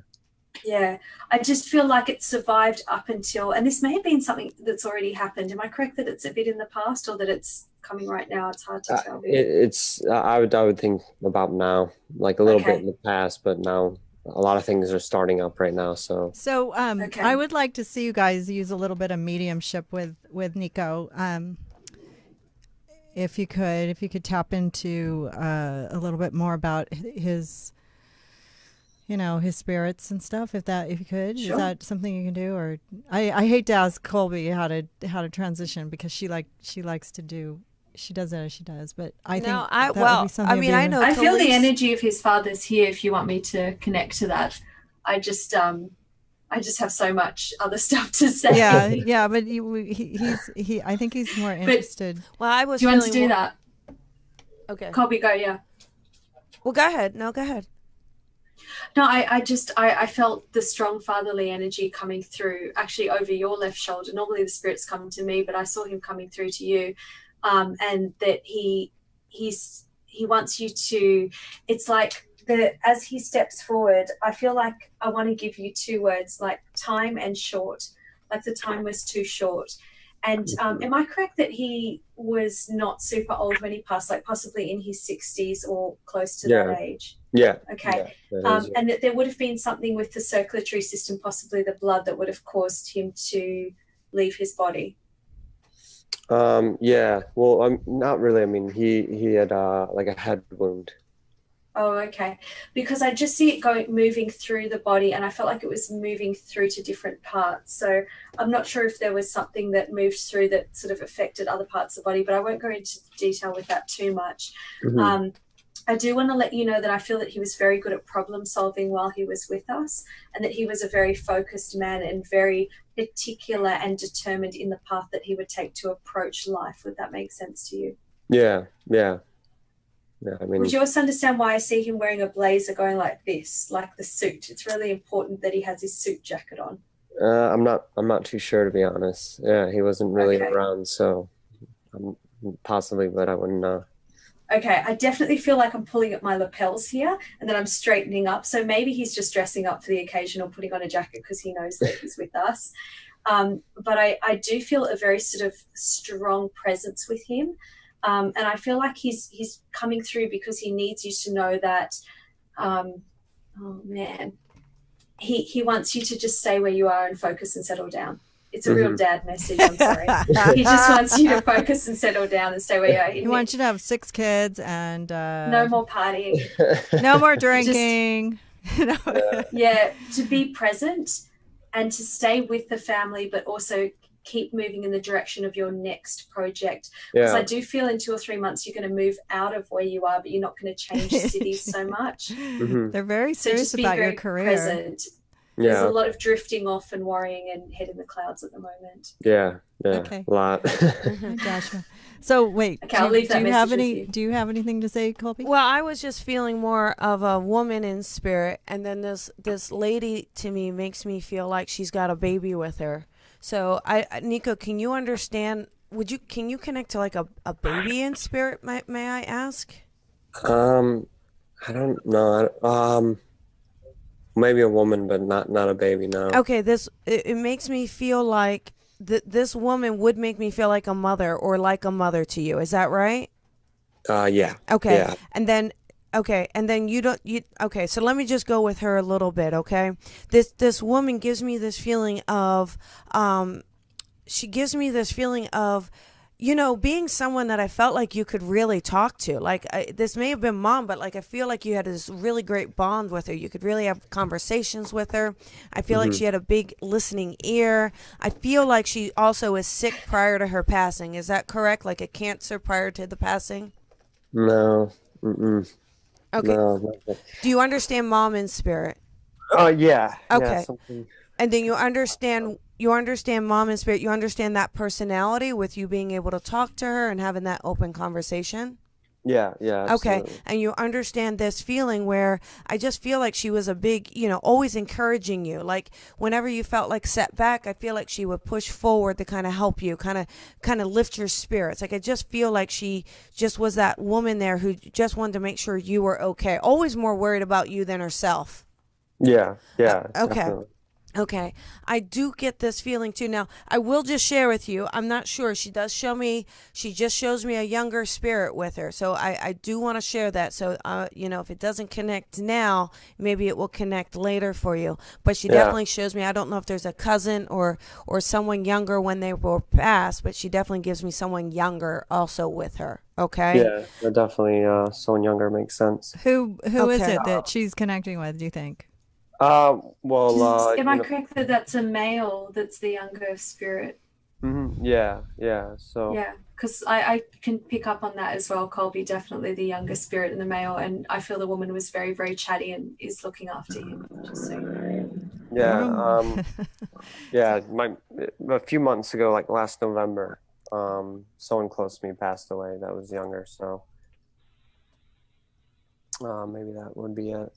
Yeah, I just feel like it survived up until, and this may have been something that's already happened. Am I correct that it's a bit in the past, or that it's coming right now? It's hard to tell. I would think about now, like a little bit in the past, but now a lot of things are starting up right now. So I would like to see you guys use a little bit of mediumship with Nico. If you could tap into a little bit more about his, you know, his spirits and stuff, if you could. Sure. Is that something you can do? Or I hate to ask Colby how to transition, because she likes to do, she does it as she does, but I think I know I feel the energy of his father's here if you want me to connect to that. I just have so much other stuff to say. Yeah, but he I think he's more interested. Well, do you want to do that? Okay. Colby, go, yeah. Well, go ahead. No, go ahead. No, I felt the strong fatherly energy coming through actually over your left shoulder. Normally the spirits come to me, but I saw him coming through to you, and that he wants you to, it's like as he steps forward, I feel like I want to give you two words, like time and short, like the time was too short. And am I correct that he was not super old when he passed, like possibly in his 60s or close to that age? Yeah. Okay. And that there would have been something with the circulatory system, possibly the blood, that would have caused him to leave his body. Yeah. Well, not really. I mean, he had like a head wound. Oh, okay. Because I just see it moving through the body, and I felt like it was moving through to different parts. So I'm not sure if there was something that moved through that sort of affected other parts of the body, but I won't go into detail with that too much. I do want to let you know that I feel that he was very good at problem solving while he was with us, and that he was a very focused man and very particular and determined in the path that he would take to approach life. Would that make sense to you? Yeah. I mean, would you also understand why I see him wearing a blazer going like this, like the suit? It's really important that he has his suit jacket on. I'm not too sure, to be honest. Yeah, he wasn't really Okay. around, so possibly, but I wouldn't know. Okay, I definitely feel like I'm pulling at my lapels here and then I'm straightening up. So maybe he's just dressing up for the occasion or putting on a jacket because he knows that he's with us. But I do feel a very sort of strong presence with him. And I feel like he's coming through because he needs you to know that, oh man, he wants you to just stay where you are and focus and settle down. It's a real dad message, I'm sorry. He just wants you to focus and settle down and stay where you are. He wants you to have 6 kids and no more partying. No more drinking. Yeah, to be present and to stay with the family, but also keep moving in the direction of your next project. Because I do feel in 2 or 3 months you're going to move out of where you are, but you're not going to change cities so much. They're very serious so about your career. Present. There's a lot of drifting off and worrying and head in the clouds at the moment. Yeah, Okay. A lot. Joshua. So wait, okay, I'll leave that do you have message any? with you. Do you have anything to say, Colby? Well, I was just feeling more of a woman in spirit, and then this lady to me makes me feel like she's got a baby with her. So, Nico, can you understand? Can you connect to like a baby in spirit? May I ask? I don't know. Maybe a woman, but not a baby. No. Okay, it makes me feel like this woman would make me feel like a mother or like a mother to you. Is that right? Yeah. Okay. Yeah. And then okay, so let me just go with her a little bit, okay? This woman gives me this feeling of being someone that I felt like you could really talk to. Like, this may have been mom, but like I feel like you had this really great bond with her. You could really have conversations with her. I feel like she had a big listening ear. I feel like she also was sick prior to her passing. Is that correct? Like a cancer prior to the passing? No. Okay. No. Do you understand mom in spirit? Oh, yeah. Okay. Yeah, and then you understand mom in spirit. You understand that personality with you being able to talk to her and having that open conversation. Yeah. Okay. Absolutely. And you understand this feeling where I just feel like she was a big, always encouraging you. Like whenever you felt like set back, I feel like she would push forward to kind of help you, kind of lift your spirits. Like I just feel like she just was that woman there who just wanted to make sure you were okay. Always more worried about you than herself. Yeah. Okay. Definitely. Okay, I do get this feeling too. Now, I will just share with you, I'm not sure. She just shows me a younger spirit with her. So I do want to share that. So, if it doesn't connect now, maybe it will connect later for you. But she definitely shows me, I don't know if there's a cousin or someone younger when they were passed, but she definitely gives me someone younger also with her. Okay? Yeah, definitely someone younger makes sense. Who is it that she's connecting with, do you think? Am I correct that that's a male that's the younger spirit? Yeah. So yeah, because I can pick up on that as well. Colby, definitely the younger spirit in the male, and I feel the woman was very, very chatty and is looking after him. Just so you know. Yeah. A few months ago, like last November, someone close to me passed away that was younger. So maybe that would be it.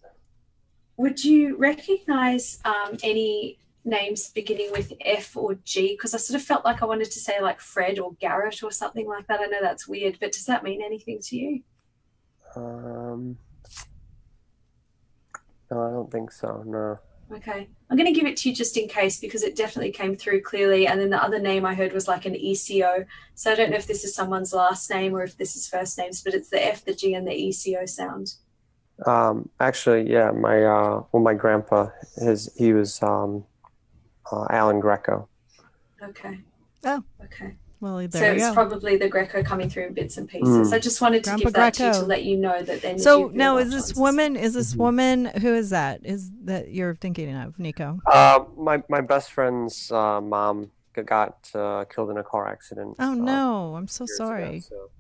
Would you recognize any names beginning with F or G? Because I sort of felt like I wanted to say like Fred or Garrett or something like that. I know that's weird, but does that mean anything to you? No, I don't think so. No. Okay. I'm going to give it to you just in case because it definitely came through clearly. And then the other name I heard was like an ECO. So I don't know if this is someone's last name or if this is first names, but it's the F, the G, and the ECO sound. Actually, yeah, my grandpa, he was Alan Greco. Okay. Oh. Okay. Well, there so you it's go. probably the Greco coming through in bits and pieces. I just wanted to Grandpa give that Greco. to you to let you know that then. So now, is this woman? Who is that? Is that you're thinking of, Nico? My best friend's mom got killed in a car accident. Oh no, I'm so sorry. Ago, so.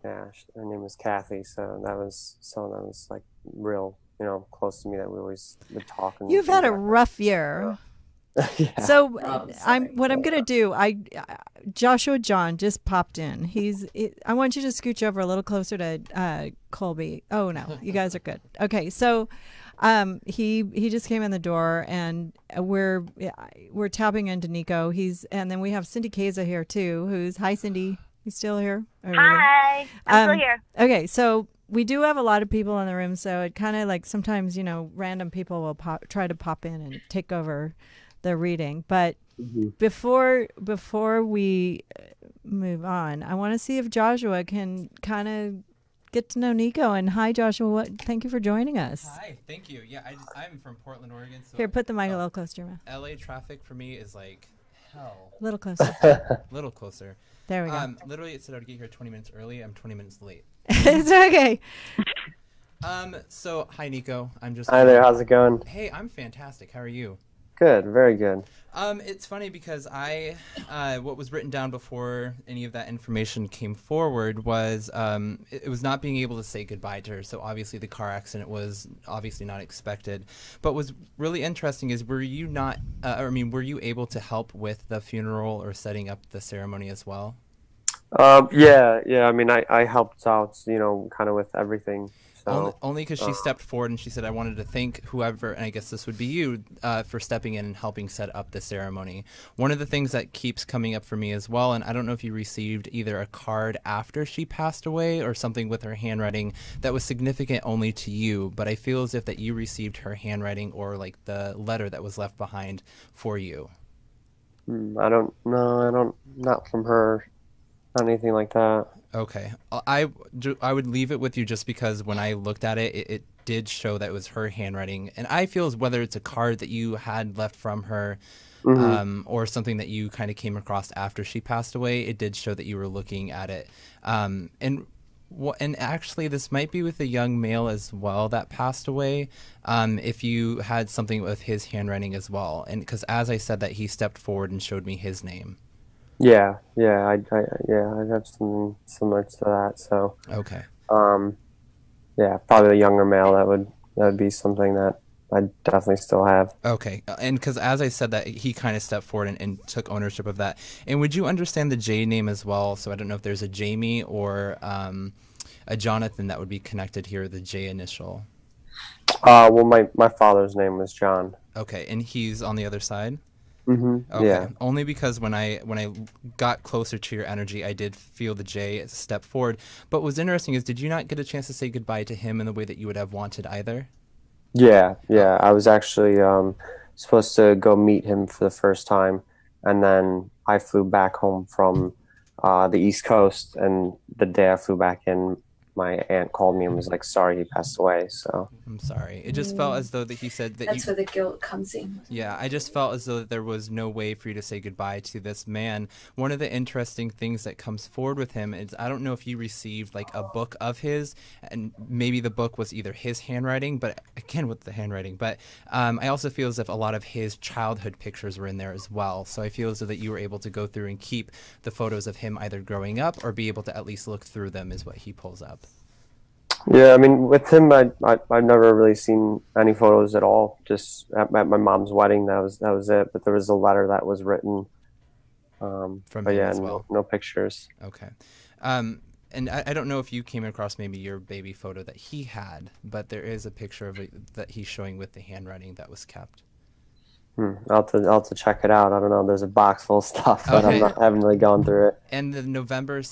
Yeah, her name was Kathy. So that was someone that was like real, close to me that we always would talk. And You've had a rough year. Yeah. So what I'm gonna do. Joshua John just popped in. I want you to scooch over a little closer to Colby. Oh no, you guys are good. Okay, so he just came in the door and we're tapping into Nico. And then we have Cindy Kaza here too. Hi Cindy, you still here? Hi, I'm still here. Okay, so we do have a lot of people in the room, so it kind of like sometimes random people will try to pop in and take over the reading, but before we move on, I want to see if Joshua can kind of get to know Nico. And hi, Joshua. Thank you for joining us. Hi, thank you. Yeah, I'm from Portland, Oregon. So Here, put the mic a little closer to your mouth. LA traffic for me is like hell. A little closer. Little closer. There we go. Literally, it said I would get here 20 minutes early. I'm 20 minutes late. It's okay. So hi, Nico. Hi there. How's it going? Hey, I'm fantastic. How are you? Good, very good. It's funny because what was written down before any of that information came forward was it was not being able to say goodbye to her. So obviously the car accident was obviously not expected. But what's really interesting is were you able to help with the funeral or setting up the ceremony as well? Yeah. I mean, I helped out, kind of with everything. Only because she stepped forward and she said, I wanted to thank whoever, and I guess this would be you, for stepping in and helping set up the ceremony. One of the things that keeps coming up for me as well, and I don't know if you received either a card after she passed away or something with her handwriting that was significant only to you, but I feel as if that you received her handwriting or like the letter that was left behind for you. I don't know. Not from her. Not anything like that. Okay. I would leave it with you just because when I looked at it, it did show that it was her handwriting. And I feel as whether it's a card that you had left from her or something that you kind of came across after she passed away, it did show that you were looking at it. And actually, this might be with a young male as well that passed away, if you had something with his handwriting as well. And because as I said that, he stepped forward and showed me his name. Yeah, I have something similar to that. So okay, yeah, probably a younger male. That would be something that I definitely still have. Okay, and because as I said that, he kind of stepped forward and took ownership of that. And would you understand the J name as well? So I don't know if there's a Jamie or a Jonathan that would be connected here, the J initial. Well, my father's name was John. Okay, and he's on the other side. Okay. Yeah. Only because when I got closer to your energy, I did feel the J as a step forward. But what's interesting is, did you not get a chance to say goodbye to him in the way that you would have wanted either? Yeah. I was actually supposed to go meet him for the first time, and then I flew back home from the East Coast, and the day I flew back in, my aunt called me and was like, sorry, he passed away. So I'm sorry. It just felt as though that he said that that's where the guilt comes in. Yeah, I just felt as though that there was no way for you to say goodbye to this man. One of the interesting things that comes forward with him is, I don't know if you received like a book of his, and maybe the book was either his handwriting, but again with the handwriting, but I also feel as if a lot of his childhood pictures were in there as well. So I feel as though that you were able to go through and keep the photos of him either growing up or be able to at least look through them is what he pulls up. Yeah, I mean, with him, I've never really seen any photos at all. Just at my mom's wedding, that was it. But there was a letter that was written. From but him yeah, as well. No pictures. Okay, and I don't know if you came across maybe your baby photo that he had, but there is a picture of it that he's showing with the handwriting that was kept. I'll have to check it out. I don't know. There's a box full of stuff, but I haven't really gone through it. And the November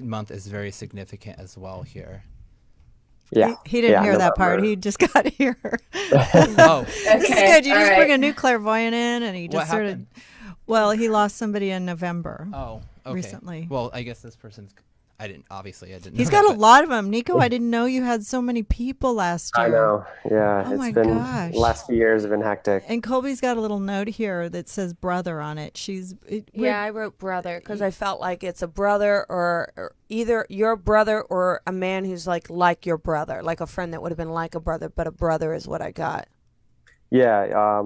month is very significant as well here. Yeah, he didn't hear that part. He just got here. Oh, this is good. You just bring a new clairvoyant in, and he just sort of. Well, he lost somebody in November. Oh, okay. Recently. Well, I guess this person's. I didn't. He's got a lot of them. Nico, I didn't know you had so many people last year. I know. Yeah. Oh my gosh. The last few years have been hectic. And Colby's got a little note here that says brother on it. I wrote brother because I felt like it's a brother or either your brother or a man who's like your brother, like a friend that would have been like a brother, but a brother is what I got. Yeah.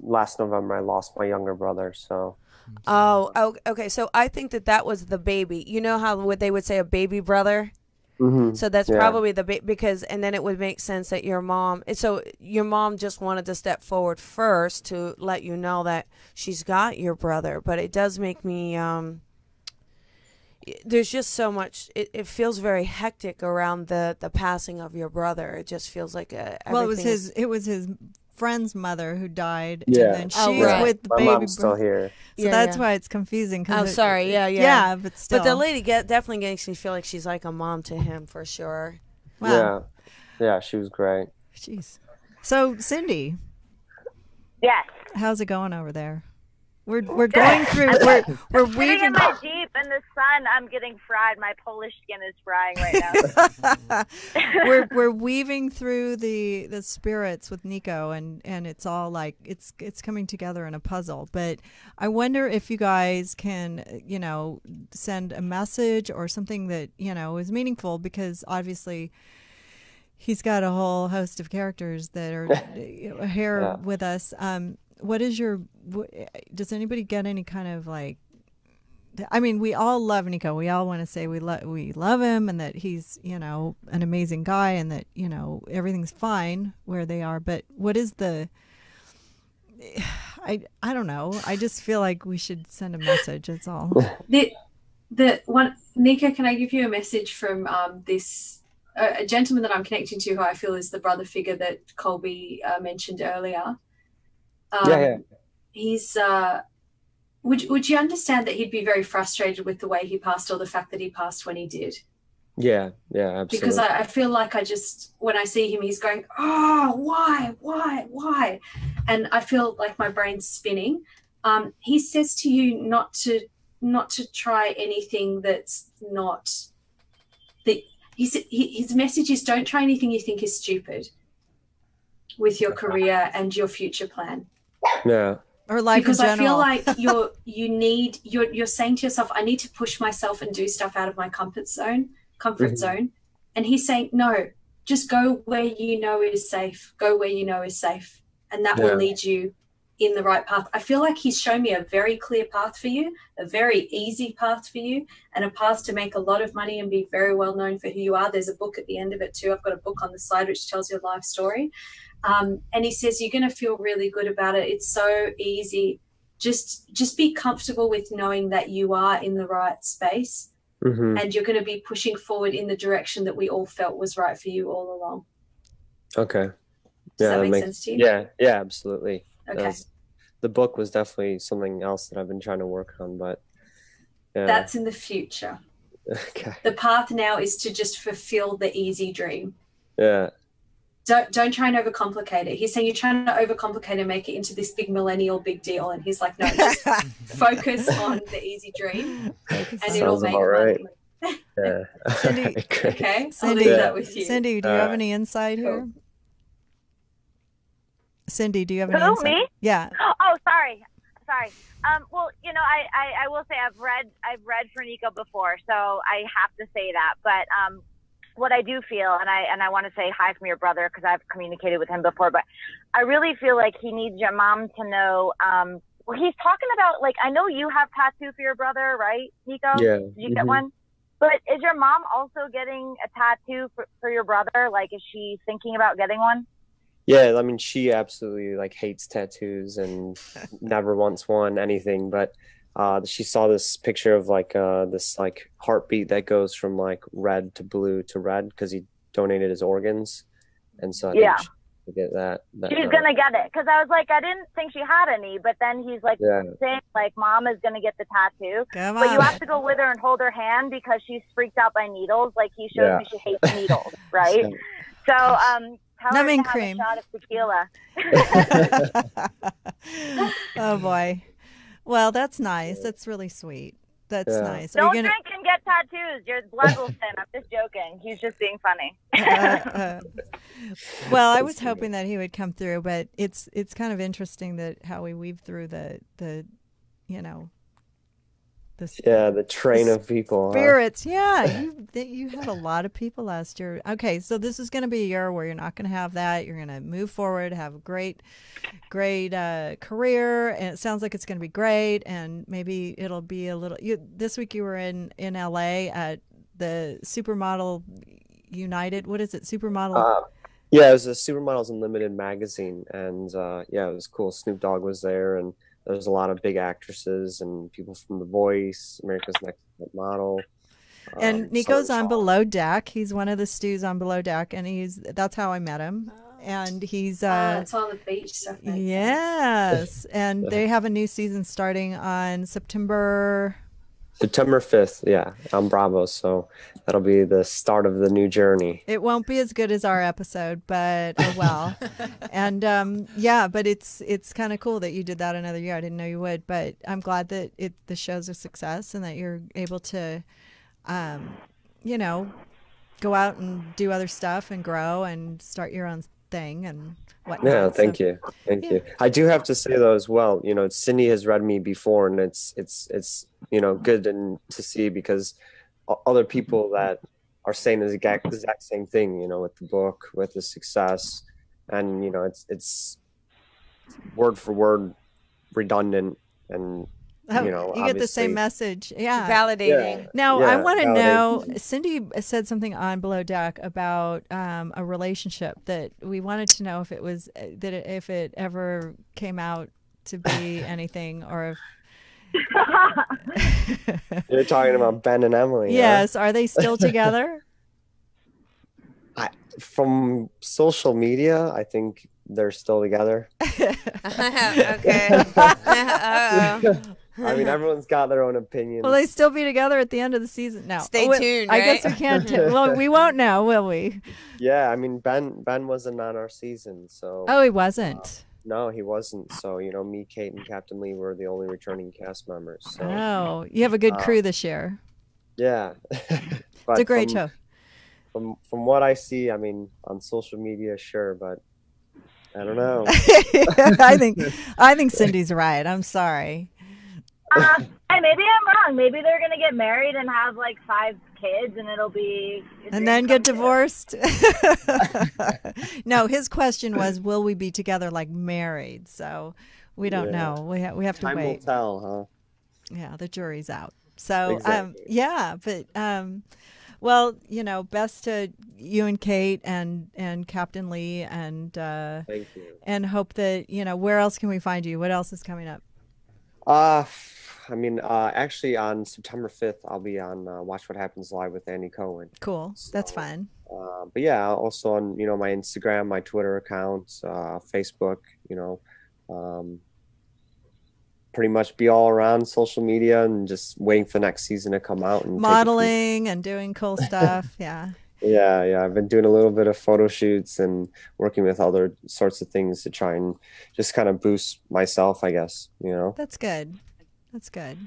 Last November I lost my younger brother, so. Oh, okay. So I think that was the baby. You know how they would say a baby brother? So that's Yeah. probably because, and then it would make sense that your mom, so your mom just wanted to step forward first to let you know that she's got your brother. But it does make me, there's just so much, it feels very hectic around the passing of your brother. It just feels like well, it was his friend's mother who died, Yeah. and then she's with the My baby mom's still here. So that's why it's confusing. Oh, sorry. Yeah. Yeah, but still. But the lady definitely makes me feel like she's like a mom to him for sure. Wow. Yeah, she was great. Jeez. So, Cindy. Yes. How's it going over there? We're going through. We're sitting weaving. in my Jeep in the sun. I'm getting fried. My Polish skin is frying right now. we're weaving through the spirits with Nico, and it's all like it's coming together in a puzzle. But I wonder if you guys can send a message or something that is meaningful, because obviously he's got a whole host of characters that are here with us. Does anybody get any kind of like, I mean, we all love Nico. We all want to say we love him, and that he's, an amazing guy, and that, everything's fine where they are. But what is I don't know. I just feel like we should send a message. That's all. The one, Nico, can I give you a message from this a gentleman that I'm connecting to, who I feel is the brother figure that Colby mentioned earlier? He's would you understand that he'd be very frustrated with the way he passed, or the fact that he passed when he did? Yeah, absolutely. Because I feel like when I see him, he's going, oh, why? And I feel like my brain's spinning. He says to you not to try anything that's not the. His message is, don't try anything you think is stupid with your career and your future plan. Yeah. Or life because in I feel general. like you're saying to yourself, I need to push myself and do stuff out of my comfort zone. And he's saying, no, just go where you know is safe. Go where you know is safe. And that will lead you in the right path. I feel like he's shown me a very clear path for you, a very easy path for you, and a path to make a lot of money and be very well known for who you are. There's a book at the end of it too. I've got a book on the side which tells your life story. And he says, you're going to feel really good about it. It's so easy. Just be comfortable with knowing that you are in the right space, and you're going to be pushing forward in the direction that we all felt was right for you all along. Okay. Does that make sense to you? Yeah, absolutely. Okay. The book was definitely something else that I've been trying to work on, but that's in the future. Okay. The path now is to just fulfill the easy dream. Yeah. Don't try and overcomplicate it. He's saying you're trying to overcomplicate and make it into this big millennial big deal, and he's like, no, just focus on the easy dream, and it'll make money. Yeah. Cindy, okay, Cindy, I'll leave that with you. Cindy, do you have any insight here? Cindy, do you have any insight? Me? Yeah. Oh, sorry. Well, I will say I've read for Nico before, so I have to say that. But what I do feel, and I want to say hi from your brother, because I've communicated with him before, but I really feel like he needs your mom to know. Well, he's talking about, like, I know you have tattoo for your brother, right, Nico? Yeah. Did you get one? But is your mom also getting a tattoo for your brother? Like, is she thinking about getting one? Yeah, I mean, she absolutely hates tattoos and never wants one, anything. But she saw this picture of this heartbeat that goes from red to blue to red, because he donated his organs, and so I think she should get that. She's gonna get it, because I was like, I didn't think she had any, but then he's saying mom is gonna get the tattoo, but you have to go with her and hold her hand because she's freaked out by needles. Like, he showed me she hates needles, right? So tell her to have a shot of tequila. Oh boy. Well, that's nice. That's really sweet. That's nice. Don't drink and get tattoos. Your blood will thin. I'm just joking. He's just being funny. Well, I was hoping that he would come through, but it's kind of interesting that how we weave through the train of people. Spirits. Yeah, you had a lot of people last year. Okay, so this is going to be a year where you're not going to have that. You're going to move forward, have a great career, and it sounds like it's going to be great. And maybe it'll be a little. This week you were in LA at the Supermodel United. What is it? Supermodel. Yeah, it was a Supermodels Unlimited magazine, and yeah, it was cool. Snoop Dogg was there, and there was a lot of big actresses and people from The Voice, America's Next Top Model. And Nico's on Below Deck. He's one of the stews on Below Deck, and that's how I met him. And he's it's all the beach stuff. Yes, and they have a new season starting on September 5th. Yeah, on Bravo, so that'll be the start of the new journey. It won't be as good as our episode, but oh well. And yeah, but it's kind of cool that you did that another year. I didn't know you would, but I'm glad that the show's a success and that you're able to you know, go out and do other stuff and grow and start your own thing and whatnot. Yeah, thank you. I do have to say though as well, you know, Cindy has read me before, and it's you know, good to see, because other people that are saying the exact same thing, you know, with the book, with the success, and you know, it's word for word redundant, and you know, you get the same message. Yeah, validating. Yeah. Now I want to know, Cindy said something on Below Deck about a relationship that we wanted to know if it was if it ever came out to be anything, or if you're talking about Ben and Emily. Yes, are they still together? From social media, I think they're still together. Okay. I mean, everyone's got their own opinion. Will they still be together at the end of the season? No. Stay tuned. I guess we can't. Well, we won't know, will we? Yeah, I mean, Ben wasn't on our season, so. Oh, he wasn't. No, he wasn't. So, you know, me, Kate, and Captain Lee were the only returning cast members. So, oh, you have a good crew this year. Yeah. It's a great show. From what I see, I mean, on social media, sure, but I don't know. I think Cindy's right. I'm sorry. Hey, maybe I'm wrong. Maybe they're gonna get married and have like 5 kids, and it'll be and then get divorced. No, his question was, will we be together like married? So we don't know. We have to wait. Time will tell, huh? Yeah, the jury's out. So exactly. yeah, but well, you know, best to you and Kate and Captain Lee, and thank you. And hope that, you know, where else can we find you? What else is coming up? I mean, actually on September 5th, I'll be on Watch What Happens Live with Andy Cohen. Cool. So, that's fun. But yeah, also on, you know, my Instagram, my Twitter accounts, Facebook, you know, pretty much be all around social media and just waiting for the next season to come out. And modeling and doing cool stuff. Yeah. Yeah. I've been doing a little bit of photo shoots and working with other sorts of things to try and just kind of boost myself, I guess, you know. That's good. That's good.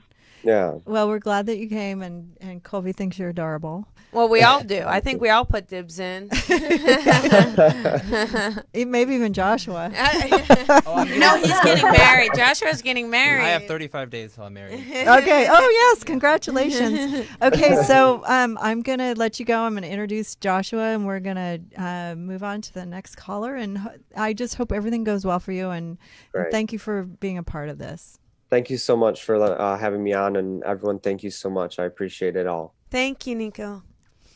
Yeah. Well, we're glad that you came, and Colby thinks you're adorable. Well, we all do. I think we all put dibs in. Maybe even Joshua. No, he's getting married. Joshua's getting married. I have 35 days till I'm married. Okay. Oh, yes. Congratulations. Okay, so I'm going to let you go. I'm going to introduce Joshua, and we're going to move on to the next caller. And I just hope everything goes well for you, and thank you for being a part of this. Thank you so much for having me on, and everyone, thank you so much. I appreciate it all. Thank you, Nico.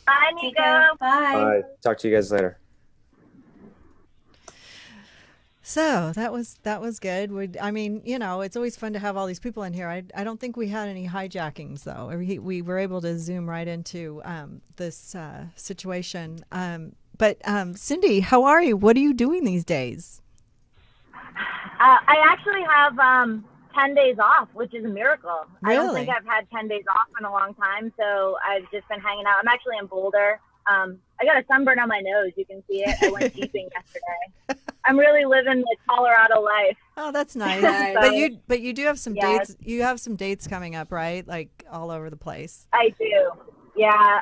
Bye, Nico. Bye. Bye. Talk to you guys later. So that was good. I mean, you know, it's always fun to have all these people in here. I don't think we had any hijackings, though. We were able to zoom right into this situation. But Cindy, how are you? What are you doing these days? I actually have 10 days off, which is a miracle. Really? I don't think I've had 10 days off in a long time, so I've just been hanging out. I'm actually in Boulder. I got a sunburn on my nose. You can see it. I went jeeping yesterday. I'm really living the Colorado life. Oh, that's nice. But you do have some dates. You have some dates coming up, right? Like all over the place. I do. Yeah.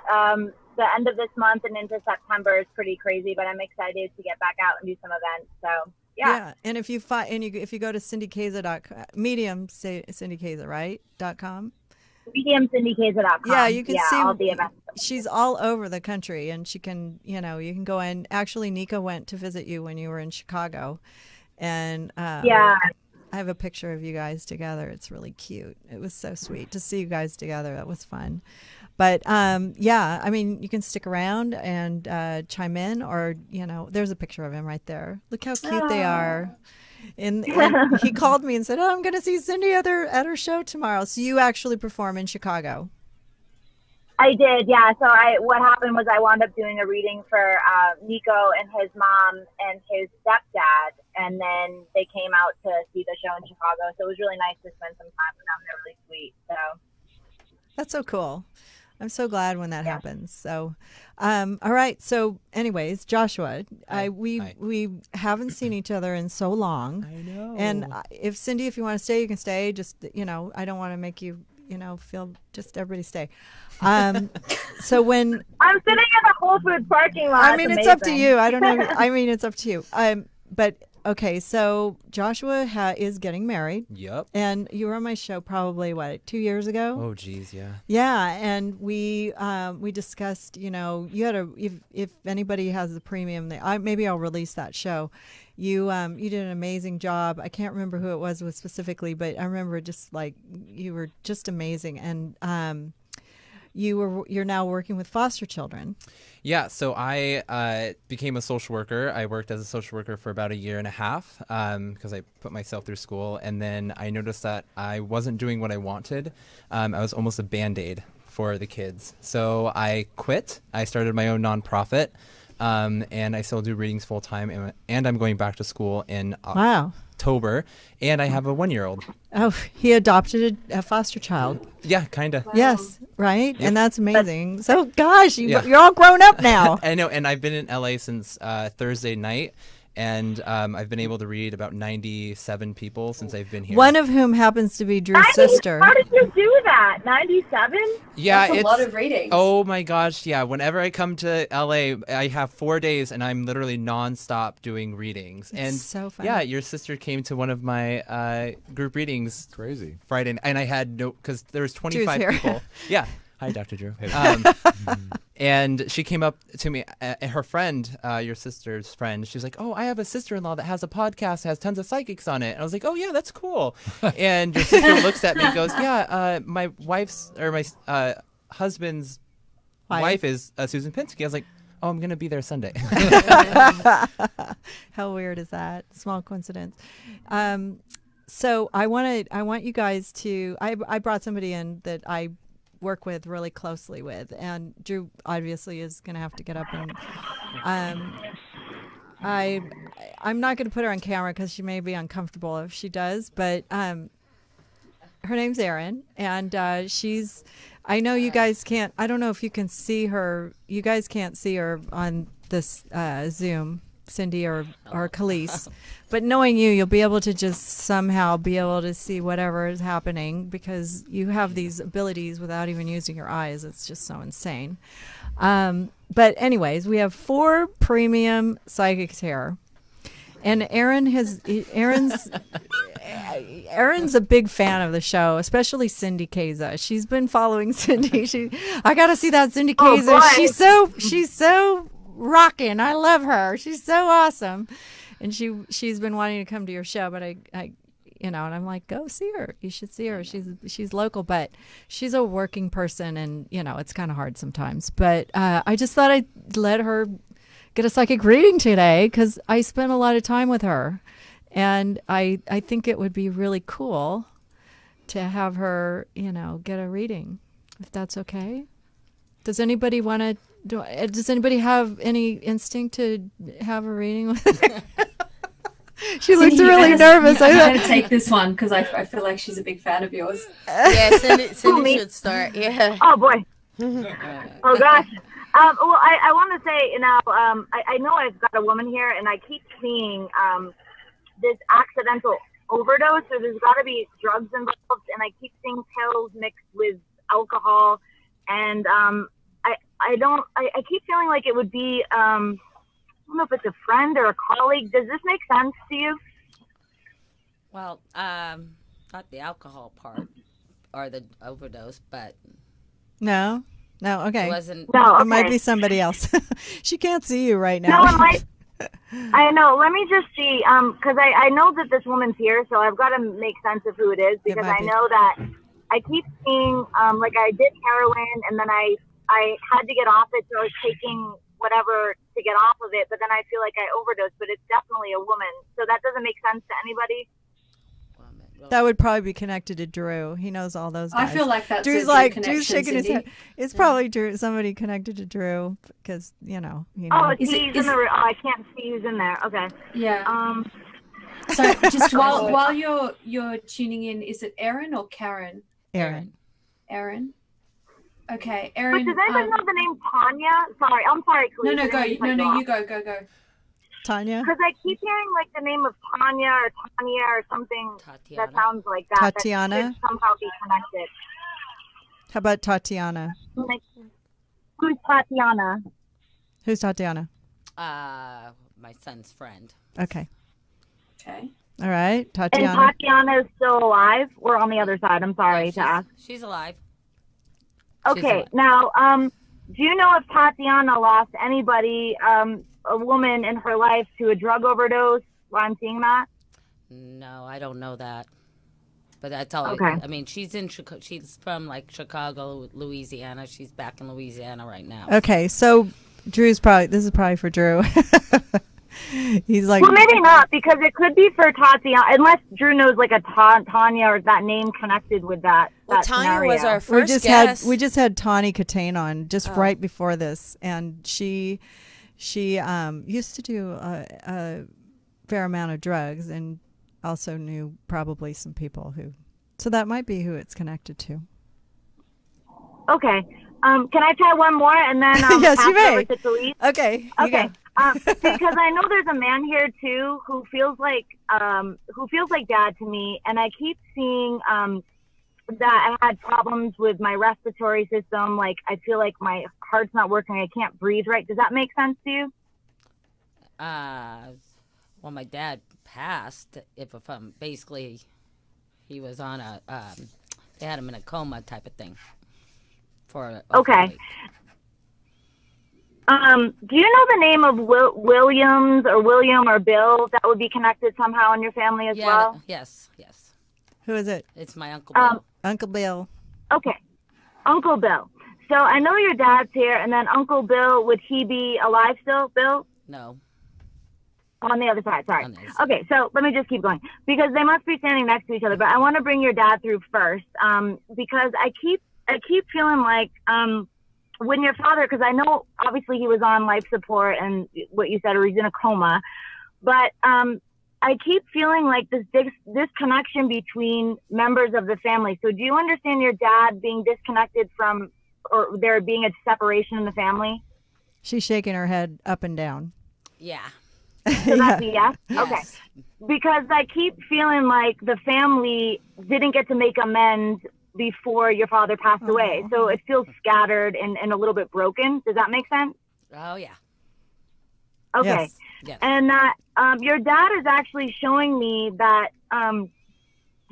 The end of this month and into September is pretty crazy, but I'm excited to get back out and do some events. So. Yeah. And if you if you go to CindyKaza.com, Medium CindyKaza, right? .com. MediumCindyKaza.com. Yeah, you can see all the events. She's all over the country, and she can, you know, you can go in. Actually, Nico went to visit you when you were in Chicago, and yeah, I have a picture of you guys together. It's really cute. It was so sweet to see you guys together. That was fun. But yeah, I mean, you can stick around and chime in, or there's a picture of him right there. Look how cute they are. And he called me and said, "Oh, I'm going to see Cindy at her show tomorrow." So you actually perform in Chicago? I did, yeah. So what happened was I wound up doing a reading for Nico and his mom and his stepdad, and then they came out to see the show in Chicago. So it was really nice to spend some time with them. They're really sweet. So that's so cool. I'm so glad when that happens. So, all right. So, anyways, Joshua, we haven't seen each other in so long. I know. And if Cindy, if you want to stay, you can stay. Just I don't want to make you feel. Just everybody stay. So when I'm sitting in the Whole Foods parking lot. I mean, it's up to you. I don't know. I mean, it's up to you. But okay, so Joshua is getting married. Yep. And you were on my show probably 2 years ago? Oh, geez, yeah. Yeah, and we discussed. You had if anybody has the premium, maybe I'll release that show. You did an amazing job. I can't remember who it was specifically, but I remember just like you were just amazing, and you're now working with foster children. Yeah, so I became a social worker. I worked as a social worker for about 1.5 years because I put myself through school, and then I noticed that I wasn't doing what I wanted. I was almost a Band-Aid for the kids. So I quit. I started my own nonprofit, and I still do readings full time, and I'm going back to school in October, and I have a 1-year-old. Oh, he adopted a foster child. Yeah, kind of. Wow. Yes, right? Yep. And that's amazing. So, gosh, you're all grown up now. I know, and I've been in LA since Thursday night, and I've been able to read about 97 people since I've been here. One of whom happens to be Drew's sister. How did you do that? 97? Yeah, that's a lot of readings. Oh my gosh, yeah. Whenever I come to LA, I have 4 days, and I'm literally nonstop doing readings. It's and so fun. Yeah, your sister came to one of my group readings. Crazy. Friday, and I had because there was 25 people. Yeah. Hi, Dr. Drew. And she came up to me, her friend, your sister's friend, she was like, "Oh, I have a sister-in-law that has a podcast, has tons of psychics on it." And I was like, "Oh, yeah, that's cool." And your sister looks at me and goes, "Yeah, my husband's wife is Susan Pinsky." I was like, "Oh, I'm going to be there Sunday." How weird is that? Small coincidence. So I want you guys to, I brought somebody in that I work with really closely with, and Drew obviously is going to have to get up, and I'm not going to put her on camera because she may be uncomfortable if she does, but her name's Erin, and I know you guys can't, I don't know if you can see her, you guys can't see her on this Zoom, Cindy or Calise, but knowing you'll be able to just somehow be able to see whatever is happening because you have these abilities without even using your eyes. It's just so insane. But anyways, we have 4 premium psychics here, and Erin's a big fan of the show, especially Cindy Kaza. She's been following Cindy. I got to see that Cindy Kaza. She's so rocking. I love her. She's so awesome. And she's been wanting to come to your show, but I and I'm like, go see her. You should see her. She's local, but she's a working person, and it's kind of hard sometimes. But I just thought I'd let her get a psychic reading today because I spent a lot of time with her, and I think it would be really cool to have her get a reading, if that's okay. Does anybody want to? Does anybody have any instinct to have a reading with her? She looks really nervous. I'm going to take this one because I feel like she's a big fan of yours. Yeah, Cindy should start. Yeah. Oh, boy. Oh, gosh. Well, I want to say, I know I've got a woman here, and I keep seeing this accidental overdose, so there's got to be drugs involved, and I keep seeing pills mixed with alcohol, and I keep feeling like it would be, I don't know if it's a friend or a colleague. Does this make sense to you? Well, not the alcohol part or the overdose, but no, okay. It wasn't. No, okay. It might be somebody else. She can't see you right now. No, it might. I know. Let me just see, because I know that this woman's here, so I've got to make sense of who it is, because I know that I keep seeing, like I did heroin and then I had to get off it, so I was taking whatever to get off of it, but then I feel like I overdosed, but it's definitely a woman. So that doesn't make sense to anybody. That would probably be connected to Drew. He knows all those guys. I feel like that's Drew's Drew's shaking his head. It's probably Drew, somebody connected to Drew because Oh, he's in the room. Oh, I can't see who's in there. Okay. Yeah. So just while you're tuning in, is it Erin or Karen? Erin. Erin. Okay, Erin. But does anybody know the name Tanya? Sorry, I'm sorry, Calise. No, go. You go. Tanya? Because I keep hearing like the name of Tanya or something that sounds like that. Tatiana? That should somehow be connected. How about Tatiana? Like, who's Tatiana? Who's Tatiana? My son's friend. Okay. Okay. All right, Tatiana. And Tatiana is still alive? We're on the other side. I'm sorry to ask. She's alive. Okay, now, do you know if Tatiana lost anybody, a woman in her life, to a drug overdose while I'm seeing that? No, I don't know that. But that's all. Okay. I mean, she's in Chicago. She's from like Chicago, Louisiana. She's back in Louisiana right now. Okay, so this is probably for Drew. He's like, well, maybe not, because it could be for Tatiana, unless Drew knows like a Tanya or that name connected with that. Well, Tanya was our first guest. We just had Tawny Kitane on just right before this, and she used to do a fair amount of drugs and also knew probably some people who. So that might be who it's connected to. Okay. Can I try one more and then yes, pass you may. over to Calise? Okay. Okay. Because I know there's a man here too who feels like dad to me, and I keep seeing that I had problems with my respiratory system. Like I feel like my heart's not working. I can't breathe right. Does that make sense to you? Well, my dad passed. If basically, he was on they had him in a coma type of thing. Okay. Do you know the name of Williams or William or Bill that would be connected somehow in your family as well? Yes. Who is it? It's my Uncle Bill. Uncle Bill. Okay. Uncle Bill. So I know your dad's here, and then Uncle Bill, would he be alive still, Bill? No. On the other side, sorry. Okay, so let me just keep going, because they must be standing next to each other, but I want to bring your dad through first, because I keep feeling like when your father, because I know obviously he was on life support and what you said, or he's in a coma, but I keep feeling like this disconnection between members of the family. So do you understand your dad being disconnected from, or there being a separation in the family? She's shaking her head up and down. Yeah. So that's a yes? Yes. Okay. Because I keep feeling like the family didn't get to make amends before your father passed away. So it feels scattered and a little bit broken. Does that make sense? Oh, yeah. Okay. Yes. And that your dad is actually showing me that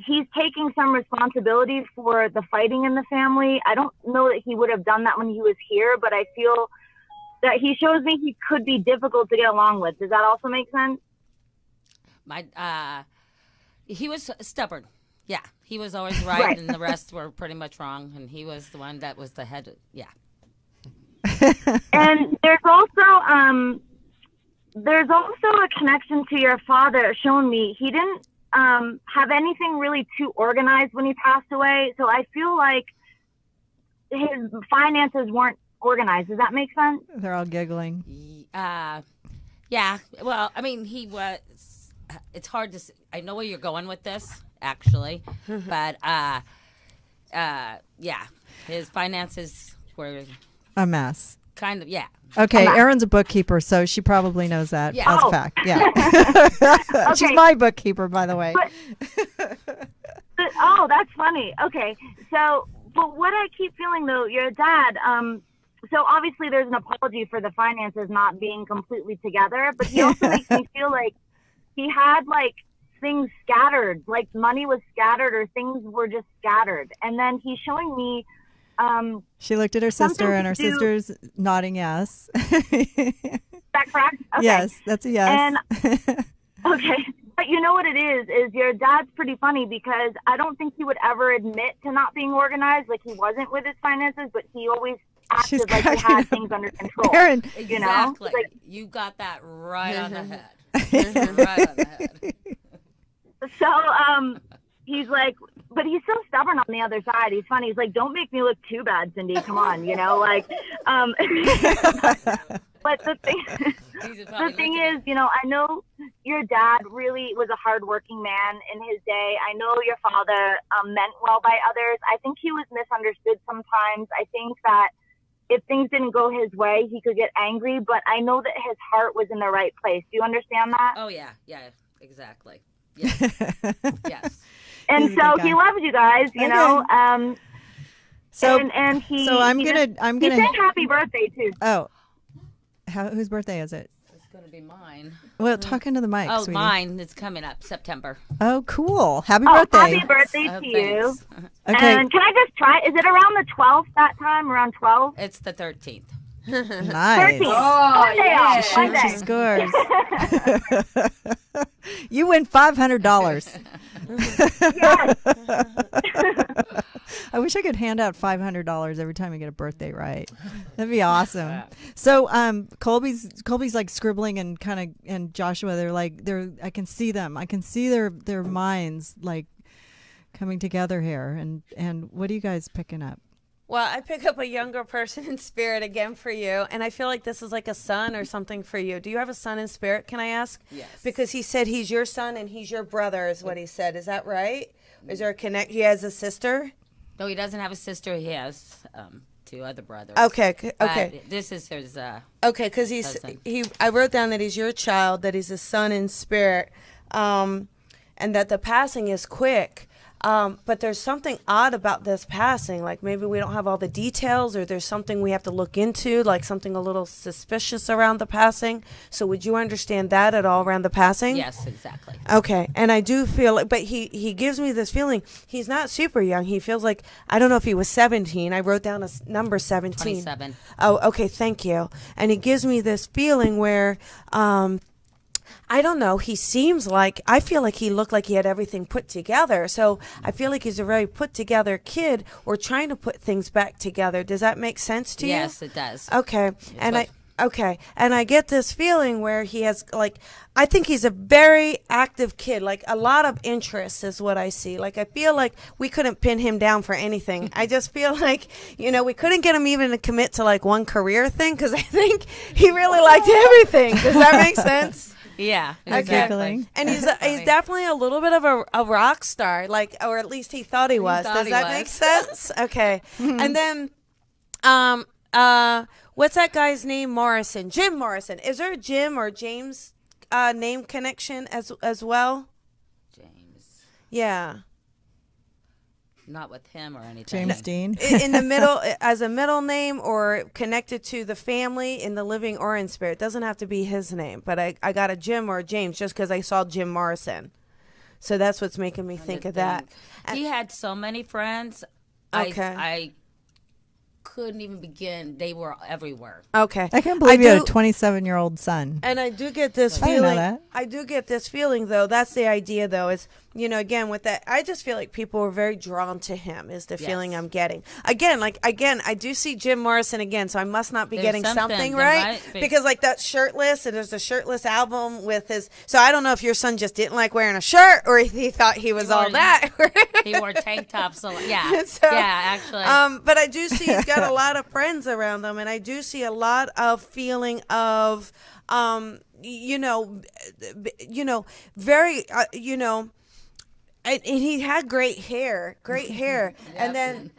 he's taking some responsibility for the fighting in the family. I don't know that he would have done that when he was here, but I feel that he shows me he could be difficult to get along with. Does that also make sense? He was stubborn. Yeah, he was always right, and the rest were pretty much wrong, and he was the one that was the head. Yeah. And there's also a connection to your father showing me he didn't have anything really too organized when he passed away. So I feel like his finances weren't organized. Does that make sense? They're all giggling. Yeah. Well, I mean, he was. It's hard to. I know where you're going with this, actually, but yeah, his finances were a mess. Kind of, yeah. Okay, Erin's a bookkeeper, so she probably knows that as a fact. Yeah. Okay. She's my bookkeeper, by the way. But, oh, that's funny. Okay, so, but what I keep feeling, though, your dad, so obviously there's an apology for the finances not being completely together, but he also makes me feel like he had, like, things scattered, like money was scattered or things were just scattered. And then he's showing me she looked at her sister, and her sister's nodding yes. Is that correct? Okay. Yes, that's a yes. And okay, But you know what it is your dad's pretty funny because I don't think he would ever admit to not being organized, like he wasn't with his finances, but he always acted like he had things under control. Aaron. You know? Exactly. Like, you got that right on the head. Mm-hmm. Right on the head. So, he's like, but he's so stubborn on the other side. He's funny. He's like, don't make me look too bad, Cindy. Come on, you know, like, but the thing is, you know, I know your dad really was a hardworking man in his day. I know your father meant well by others. I think he was misunderstood sometimes. I think that if things didn't go his way, he could get angry, but I know that his heart was in the right place. Do you understand that? Oh, yeah, exactly. Yes. Yes. And so he loves you guys, you know. So and he. So I'm he gonna. He sang happy birthday too. Oh, whose birthday is it? It's gonna be mine. Well, talk into the mic. Oh, sweetie. mine. It's coming up September. Oh, cool! Happy birthday! Happy birthday to you. Okay. And can I just try? Is it around the 12th that time? Around 12? It's the 13th. Nice. 13th. Oh, yeah. She scores. You win $500. Yes. I wish I could hand out $500 every time I get a birthday right. That'd be awesome. So, Colby's like scribbling and Joshua, I can see them. I can see their minds like coming together here. And what are you guys picking up? Well, I pick up a younger person in spirit again for you, and I feel like this is like a son or something for you. Do you have a son in spirit, can I ask? Yes. Because he said he's your son and he's your brother is what he said. Is that right? Is there a connect? He has a sister? No, he doesn't have a sister. He has 2 other brothers. Okay. But this is his okay, because I wrote down that he's your child, that he's a son in spirit, and that the passing is quick. But there's something odd about this passing. Like maybe we don't have all the details, or there's something we have to look into, like something a little suspicious around the passing. So would you understand that at all around the passing? Yes, exactly. Okay. And I do feel like, but he gives me this feeling. He's not super young. He feels like, I don't know if he was 17. I wrote down a number 17. 27. Oh, okay. Thank you. And he gives me this feeling where, I don't know. He seems like, I feel like he looked like he had everything put together. So I feel like he's a very put together kid, or trying to put things back together. Does that make sense to you? Yes, it does. Okay. And I get this feeling where he has, like, I think he's a very active kid, like a lot of interests is what I see. Like, I feel like we couldn't pin him down for anything. I just feel like, you know, we couldn't get him even to commit to like one career thing, because I think he really liked everything. Does that make sense? Yeah, exactly. And he's definitely a little bit of a rock star, like, or at least he thought he was. Does that make sense? Okay. And then, what's that guy's name? Morrison, Jim Morrison. Is there a Jim or James name connection as well? James. Yeah. Not with him or anything. James Dean. In the middle, as a middle name, or connected to the family in the living or in spirit. Doesn't have to be his name, but I got a Jim or a James just because I saw Jim Morrison. So that's what's making me think of that. He had so many friends. Okay. I couldn't even begin. They were everywhere. Okay. I can't believe you had a 27-year-old son. And I do get this I didn't feeling. know that. I do get this feeling, though. That's the idea, though, is, you know, again, with that, I just feel like people were very drawn to him, is the feeling I'm getting. Again, I do see Jim Morrison again, so I must not be getting something right. Because, like, that shirtless, and there's a shirtless album with his, so I don't know if your son just didn't like wearing a shirt, or if he thought he was all that. He wore tank tops, so yeah. So, yeah, actually. But I do see he's got a lot of friends around him, and I do see a lot of feeling of, very, and he had great hair. Yep. And then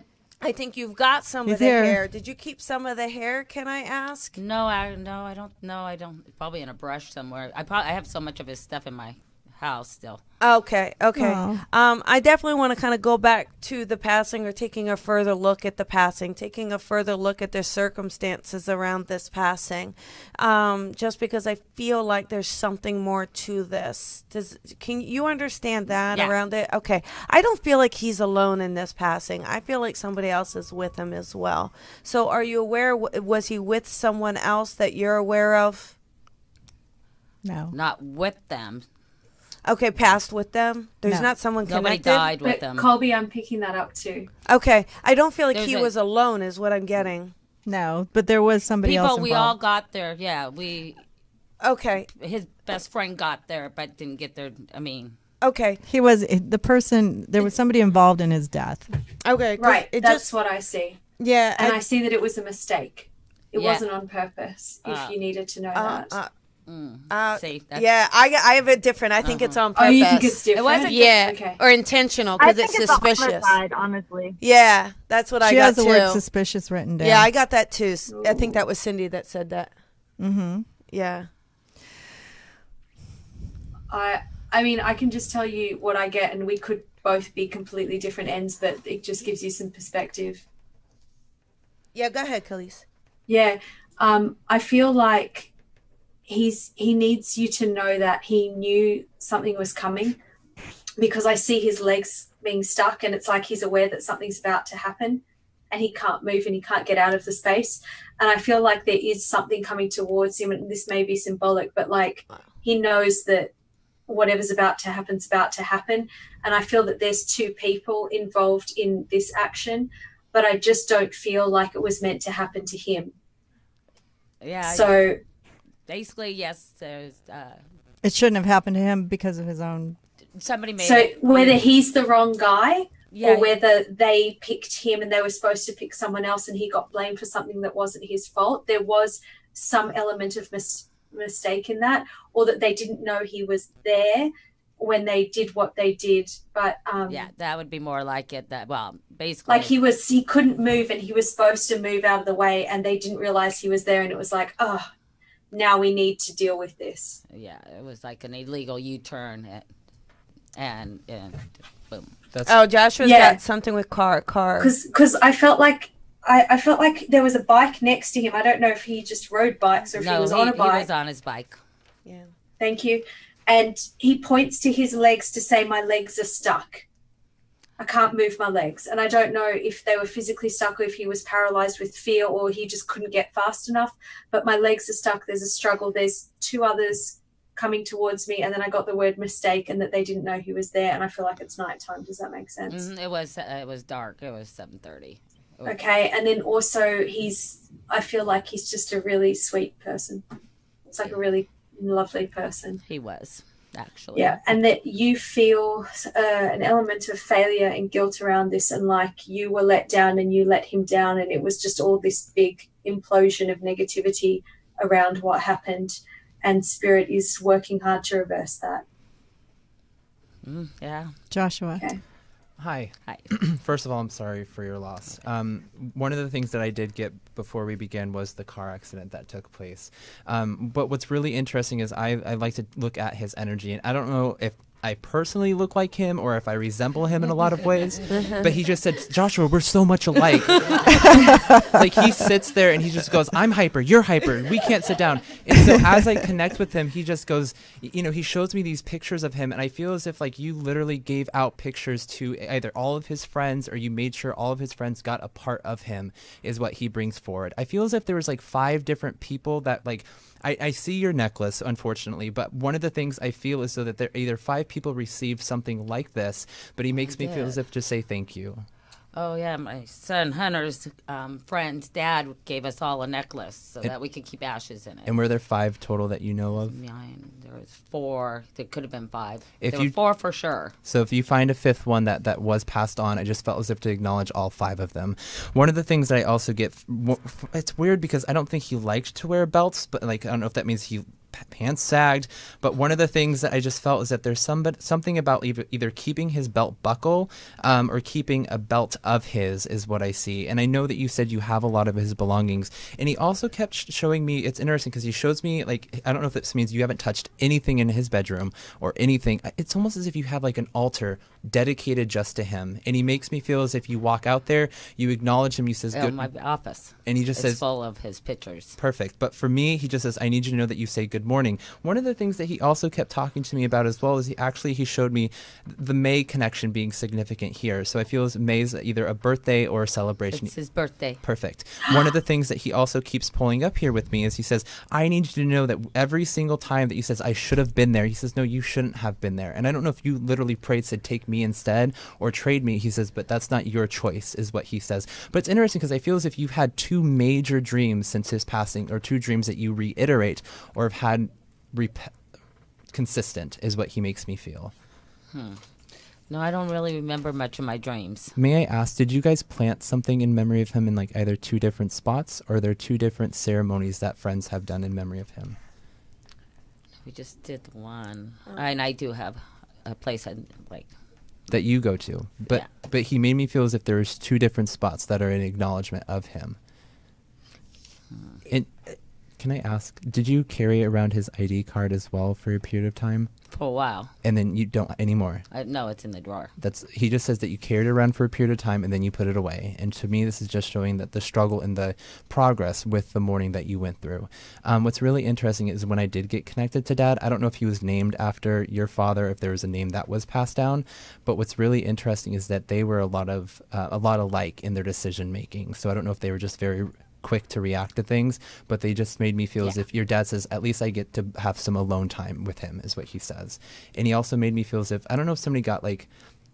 I think you've got some of the hair. Did you keep some of the hair, can I ask? No, I don't know. I don't. Probably in a brush somewhere. I have so much of his stuff in my house still. Okay. I definitely want to kind of go back to the passing, or taking a further look at the passing, taking a further look at the circumstances around this passing, just because I feel like there's something more to this. Can you understand that around it? Okay. I don't feel like he's alone in this passing. I feel like somebody else is with him as well. So are you aware, was he with someone else that you're aware of? No. Not with them. Okay, passed with them. There's No. not someone Nobody connected. died with But them. Colby, I'm picking that up too. Okay, I don't feel like There's he a- was alone. Is what I'm getting. No, but there was somebody else People, we all involved. got there. Yeah, Okay, his best friend got there, but didn't get there. I mean, okay, He was the person. There was somebody involved in his death. okay. 'cause Right. It That's just what I see. yeah. And I see that it was a mistake. It Yeah. wasn't on purpose, if you needed to know that. see, that's, Yeah, I have it different. I think it's on purpose. Oh, you think it's different? wasn't- Yeah, Okay. or intentional I because think it's it's a suspicious. homicide, honestly. Yeah, that's what I She got has the too. word suspicious written down. Yeah, I got that too. I think that was Cindy that said that. Mm-hmm. Yeah. I mean, I can just tell you what I get, and we could both be completely different ends, but it just gives you some perspective. Yeah, go ahead, Calise. Yeah, I feel like he needs you to know that he knew something was coming, because I see his legs being stuck, and it's like he's aware that something's about to happen, and he can't move and he can't get out of the space. And I feel like there is something coming towards him, and this may be symbolic, but like he knows that whatever's about to happen. And I feel that there's two people involved in this action, but I just don't feel like it was meant to happen to him. yeah. So basically, yes. There's It shouldn't have happened to him because of his own. somebody made. so it. whether he's the wrong guy, Yeah, or whether they picked him and they were supposed to pick someone else and he got blamed for something that wasn't his fault, there was some element of mistake in that, or that they didn't know he was there when they did what they did. But yeah, that would be more like it. That basically, like he couldn't move, and he was supposed to move out of the way, and they didn't realize he was there, and it was like, oh, now we need to deal with this. yeah, it was like an illegal U-turn, and boom. That's Oh, Joshua's Yeah. got something with car. Because I felt like I felt like there was a bike next to him. I don't know if he just rode bikes or if he was on a bike. He was on his bike. Yeah. Thank you. And he points to his legs to say, my legs are stuck. I can't move my legs. And I don't know if they were physically stuck or if he was paralyzed with fear or he just couldn't get fast enough. But my legs are stuck. There's a struggle. There's two others coming towards me. And then I got the word mistake and that they didn't know he was there. And I feel like it's nighttime. Does that make sense? It was dark. It was 7:30. Okay. And then also I feel like he's just a really sweet person. It's like a really lovely person. He was, actually. Yeah, and that you feel an element of failure and guilt around this, and like you were let down and you let him down, and it was just all this big implosion of negativity around what happened, and Spirit is working hard to reverse that. Yeah. Joshua. Okay. Hi. Hi. First of all, I'm sorry for your loss. One of the things that I did get before we began was the car accident that took place. But what's really interesting is I like to look at his energy, and I don't know if I personally look like him or if I resemble him in a lot of ways. But he just said, Joshua, we're so much alike. Like he sits there and he just goes, I'm hyper, you're hyper, we can't sit down. And so as I connect with him, he just goes, he shows me these pictures of him, and I feel as if like you literally gave out pictures to either all of his friends or you made sure all of his friends got a part of him is what he brings forward. I feel as if there was like 5 different people that like, I see your necklace, unfortunately, but one of the things I feel is so that there either 5 people received something like this, but he makes me feel as if to say thank you. Oh, yeah. My son Hunter's friend's dad gave us all a necklace so that we could keep ashes in it. And were there 5 total that you know of? Yeah, there was 4. There could have been 5. If there were 4 for sure. So if you find a 5th one that was passed on, I just felt as if to acknowledge all 5 of them. One of the things that I also get, it's weird because I don't think he liked to wear belts, but like I don't know if that means he pants sagged, but one of the things that I just felt is that there's something about either keeping his belt buckle or keeping a belt of his is what I see. And I know that you said you have a lot of his belongings, and he also kept showing me, it's interesting because he shows me, like, I don't know if this means you haven't touched anything in his bedroom or anything. It's almost as if you have like an altar dedicated just to him, and he makes me feel as if you walk out there, you acknowledge him, you says good. My office. And he just says full of his pictures. Perfect. But for me, he just says, I need you to know that you say good morning. One of the things that he also kept talking to me about as well is he showed me the May connection being significant here. So I feel as May's either a birthday or a celebration. It's his birthday. Perfect. One of the things that he also keeps pulling up here with me is he says, I need you to know that every single time that he says, I should have been there, he says, no, you shouldn't have been there. And I don't know if you literally prayed, said, take me instead or trade me. He says, but that's not your choice, is what he says. But it's interesting because I feel as if you've had two major dreams since his passing, or two dreams that you reiterate or have had consistent, is what he makes me feel. No, I don't really remember much of my dreams. May I ask, did you guys plant something in memory of him in like either two different spots, or are there two different ceremonies that friends have done in memory of him? We just did one. And I do have a place I like. That you go to. But he made me feel as if there's two different spots that are an acknowledgement of him. And can I ask, did you carry around his ID card as well for a period of time? For a while. And then you don't anymore? No, it's in the drawer. He just says that you carried it around for a period of time and then you put it away. And to me, this is just showing that the struggle and the progress with the mourning that you went through. What's really interesting is when I did get connected to Dad, I don't know if he was named after your father, if there was a name that was passed down, but what's really interesting is that they were a lot alike in their decision making. So I don't know if they were just very quick to react to things, but they just made me feel as if your dad says, at least I get to have some alone time with him, is what he says. And he also made me feel as if, I don't know if somebody got like,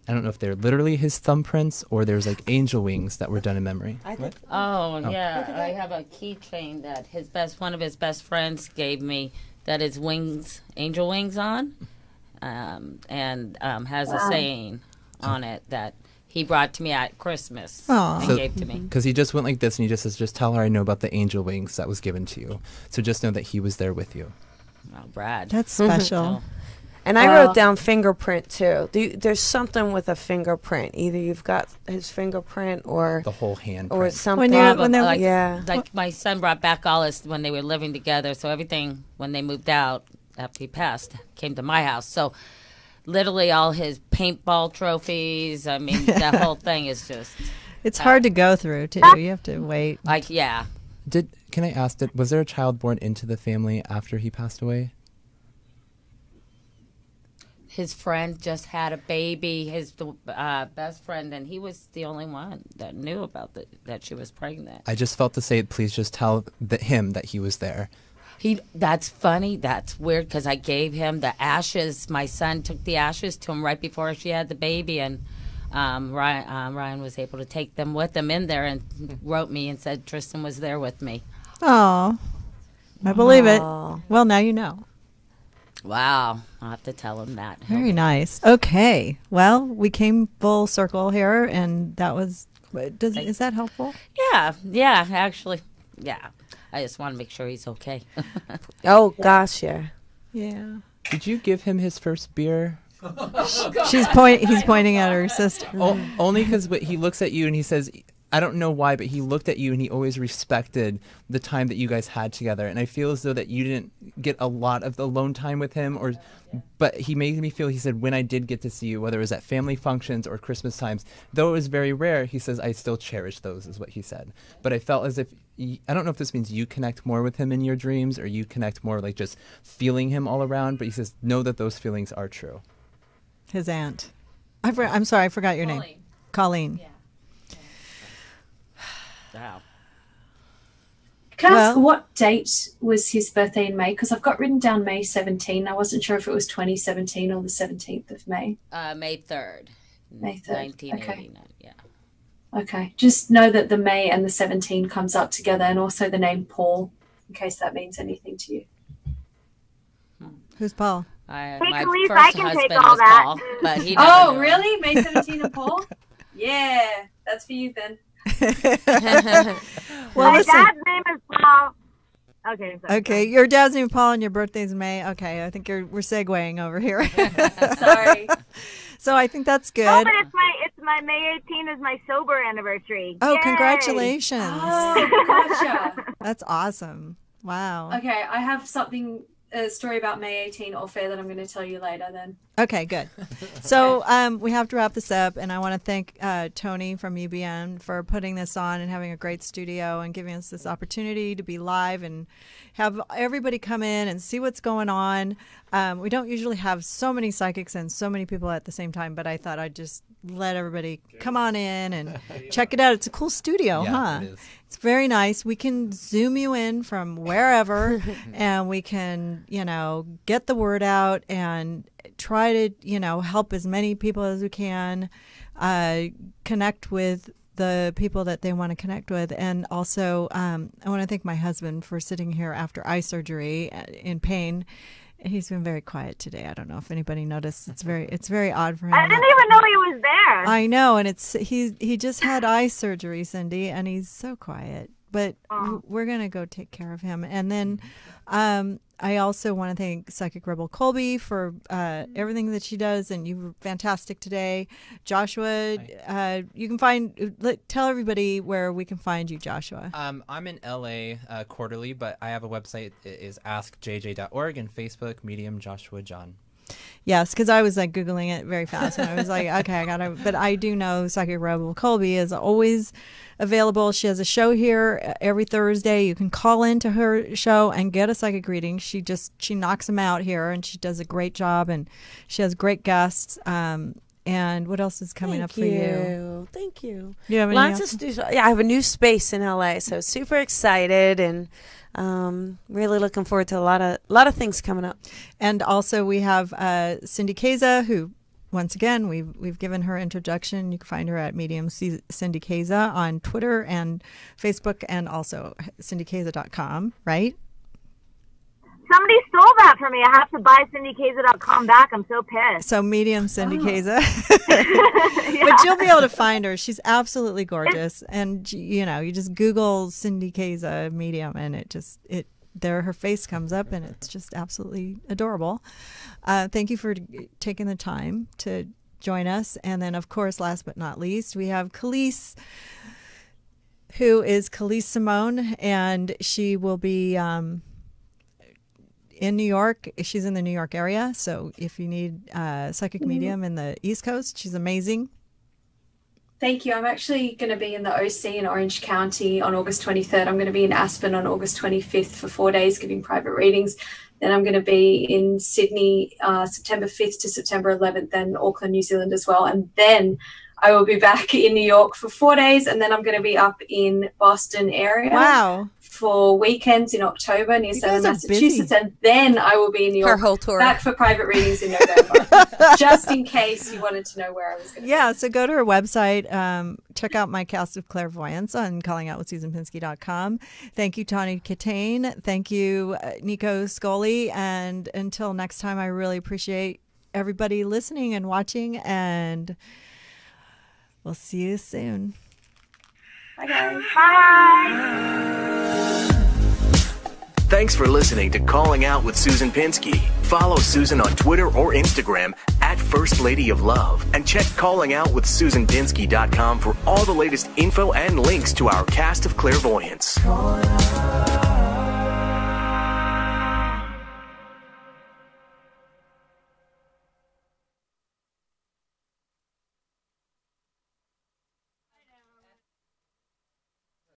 I don't know if they're literally his thumbprints or there's like angel wings that were done in memory. Yeah, I have a keychain that one of his best friends gave me that is wings, angel wings on, and has a saying on it that he brought to me at Christmas and gave to me. Because he just went like this and he just says, just tell her I know about the angel wings that was given to you. So just know that he was there with you. Oh, Brad. That's special. And I wrote down fingerprint too. There's something with a fingerprint. Either you've got his fingerprint or the whole hand or print. something. Like my son brought back all his when they were living together. So everything when they moved out after he passed came to my house. So literally all his paintball trophies. I mean, that whole thing is just... It's hard to go through, too. You have to wait. Can I ask, was there a child born into the family after he passed away? His friend just had a baby, his best friend, and he was the only one that knew about that she was pregnant. I just felt to say, please just tell him that he was there. That's funny. That's weird because I gave him the ashes. My son took the ashes to him right before she had the baby, and Ryan was able to take them with him in there and wrote me and said Tristan was there with me. Oh, I believe it. Well, now you know. Wow. I'll have to tell him that. Very nice. Okay. Well, we came full circle here, and that was... Is that helpful? Yeah, actually. Yeah. I just want to make sure he's okay. Oh, gosh, yeah. Yeah. Did you give him his first beer? He's pointing at her sister. Only because he looks at you and he says, I don't know why, but he looked at you and he always respected the time that you guys had together. And I feel as though that you didn't get a lot of the alone time with him, but he made me feel, he said, when I did get to see you, whether it was at family functions or Christmas times, though it was very rare, he says, I still cherish those, is what he said. But I felt as if, I don't know if this means you connect more with him in your dreams or you connect more like just feeling him all around, but he says, know that those feelings are true. His aunt. I'm sorry, I forgot your name. Colleen. Yeah. Wow. Can I ask what date was his birthday in May? Because I've got written down May 17. I wasn't sure if it was 2017 or the 17th of May. May 3rd. May 3rd. 1989. Yeah. Okay. Just know that the May and the 17 comes up together, and also the name Paul, in case that means anything to you. Who's Paul? My Calise, first I can husband take all was that. Paul, but he Oh, really? May 17 and Paul? Yeah, that's for you then. Well, my listen. dad's name is Paul. Okay. Sorry. Okay, your dad's name is Paul and your birthday's in May. Okay, I think we're segueing over here. Sorry. So I think that's good. Oh, but it's my May 18 is my sober anniversary. Oh, Yay. congratulations. Oh, gotcha. That's awesome. Wow. Okay, I have something a story about May 18 off air that I'm going to tell you later then. Okay, good. So we have to wrap this up, and I want to thank Tony from UBN for putting this on and having a great studio and giving us this opportunity to be live and have everybody come in and see what's going on. We don't usually have so many psychics and so many people at the same time, but I thought I'd just let everybody come on in and check it out. It's a cool studio, huh? It is. It's very nice. We can Zoom you in from wherever and we can, get the word out and try to, help as many people as we can, connect with the people that they want to connect with. And also, I want to thank my husband for sitting here after eye surgery in pain. He's been very quiet today. I don't know if anybody noticed. It's very odd for him. I didn't even know he was there. I know, and he just had eye surgery, Cindy, and he's so quiet. But we're gonna go take care of him. And then I also want to thank Psychic Rebel Colby for everything that she does, and you were fantastic today. Joshua, you can tell everybody where we can find you, Joshua. I'm in LA quarterly, but I have a website. It is askjj.org, and Facebook, Medium Joshua John. Yes, because I was Googling it very fast, and I was like, okay, I gotta. But I do know Psychic Rebel Colby is always available. She has a show here every Thursday. You can call into her show and get a psychic reading. She knocks them out here, and she does a great job, and she has great guests. And what else is coming up for you? Thank you. You have Lots of stuff. Yeah, I have a new space in LA, so super excited and really looking forward to a lot of things coming up. And also we have Cindy Kaza, who once again we've given her introduction. You can find her at Medium Cindy Kaza on Twitter and Facebook, and also cindykaza.com, right? Somebody stole that from me. I have to buy CindyKaza.com back. I'm so pissed. So Medium Cindy Kaza. Yeah. But you'll be able to find her. She's absolutely gorgeous. And, you just Google Cindy Kaza Medium, and her face comes up, and it's just absolutely adorable. Thank you for taking the time to join us. And then, of course, last but not least, we have Calise, who is Calise Simone, and she will be in New York. She's in the New York area, so if you need a psychic medium in the East Coast, she's amazing. Thank you. I'm actually going to be in the OC in Orange County on August 23rd. I'm going to be in Aspen on August 25th for 4 days giving private readings. Then I'm going to be in Sydney September 5th to September 11th, then Auckland, New Zealand as well. And then I will be back in New York for 4 days, and then I'm going to be up in Boston area. Wow. For weekends in October near Salem, Massachusetts, and then I will be in New York. Her whole tour. Back for private readings in November, just in case you wanted to know where I was going to be. So go to her website, check out my cast of clairvoyance on callingoutwithsusanpinsky.com. Thank you, Tawny Kitane. Thank you, Nico Scholly. And until next time, I really appreciate everybody listening and watching, and we'll see you soon. Bye, guys. Bye. Thanks for listening to Calling Out with Susan Pinsky. Follow Susan on Twitter or Instagram at First Lady of Love, and check callingoutwithsusanpinsky.com for all the latest info and links to our cast of clairvoyants.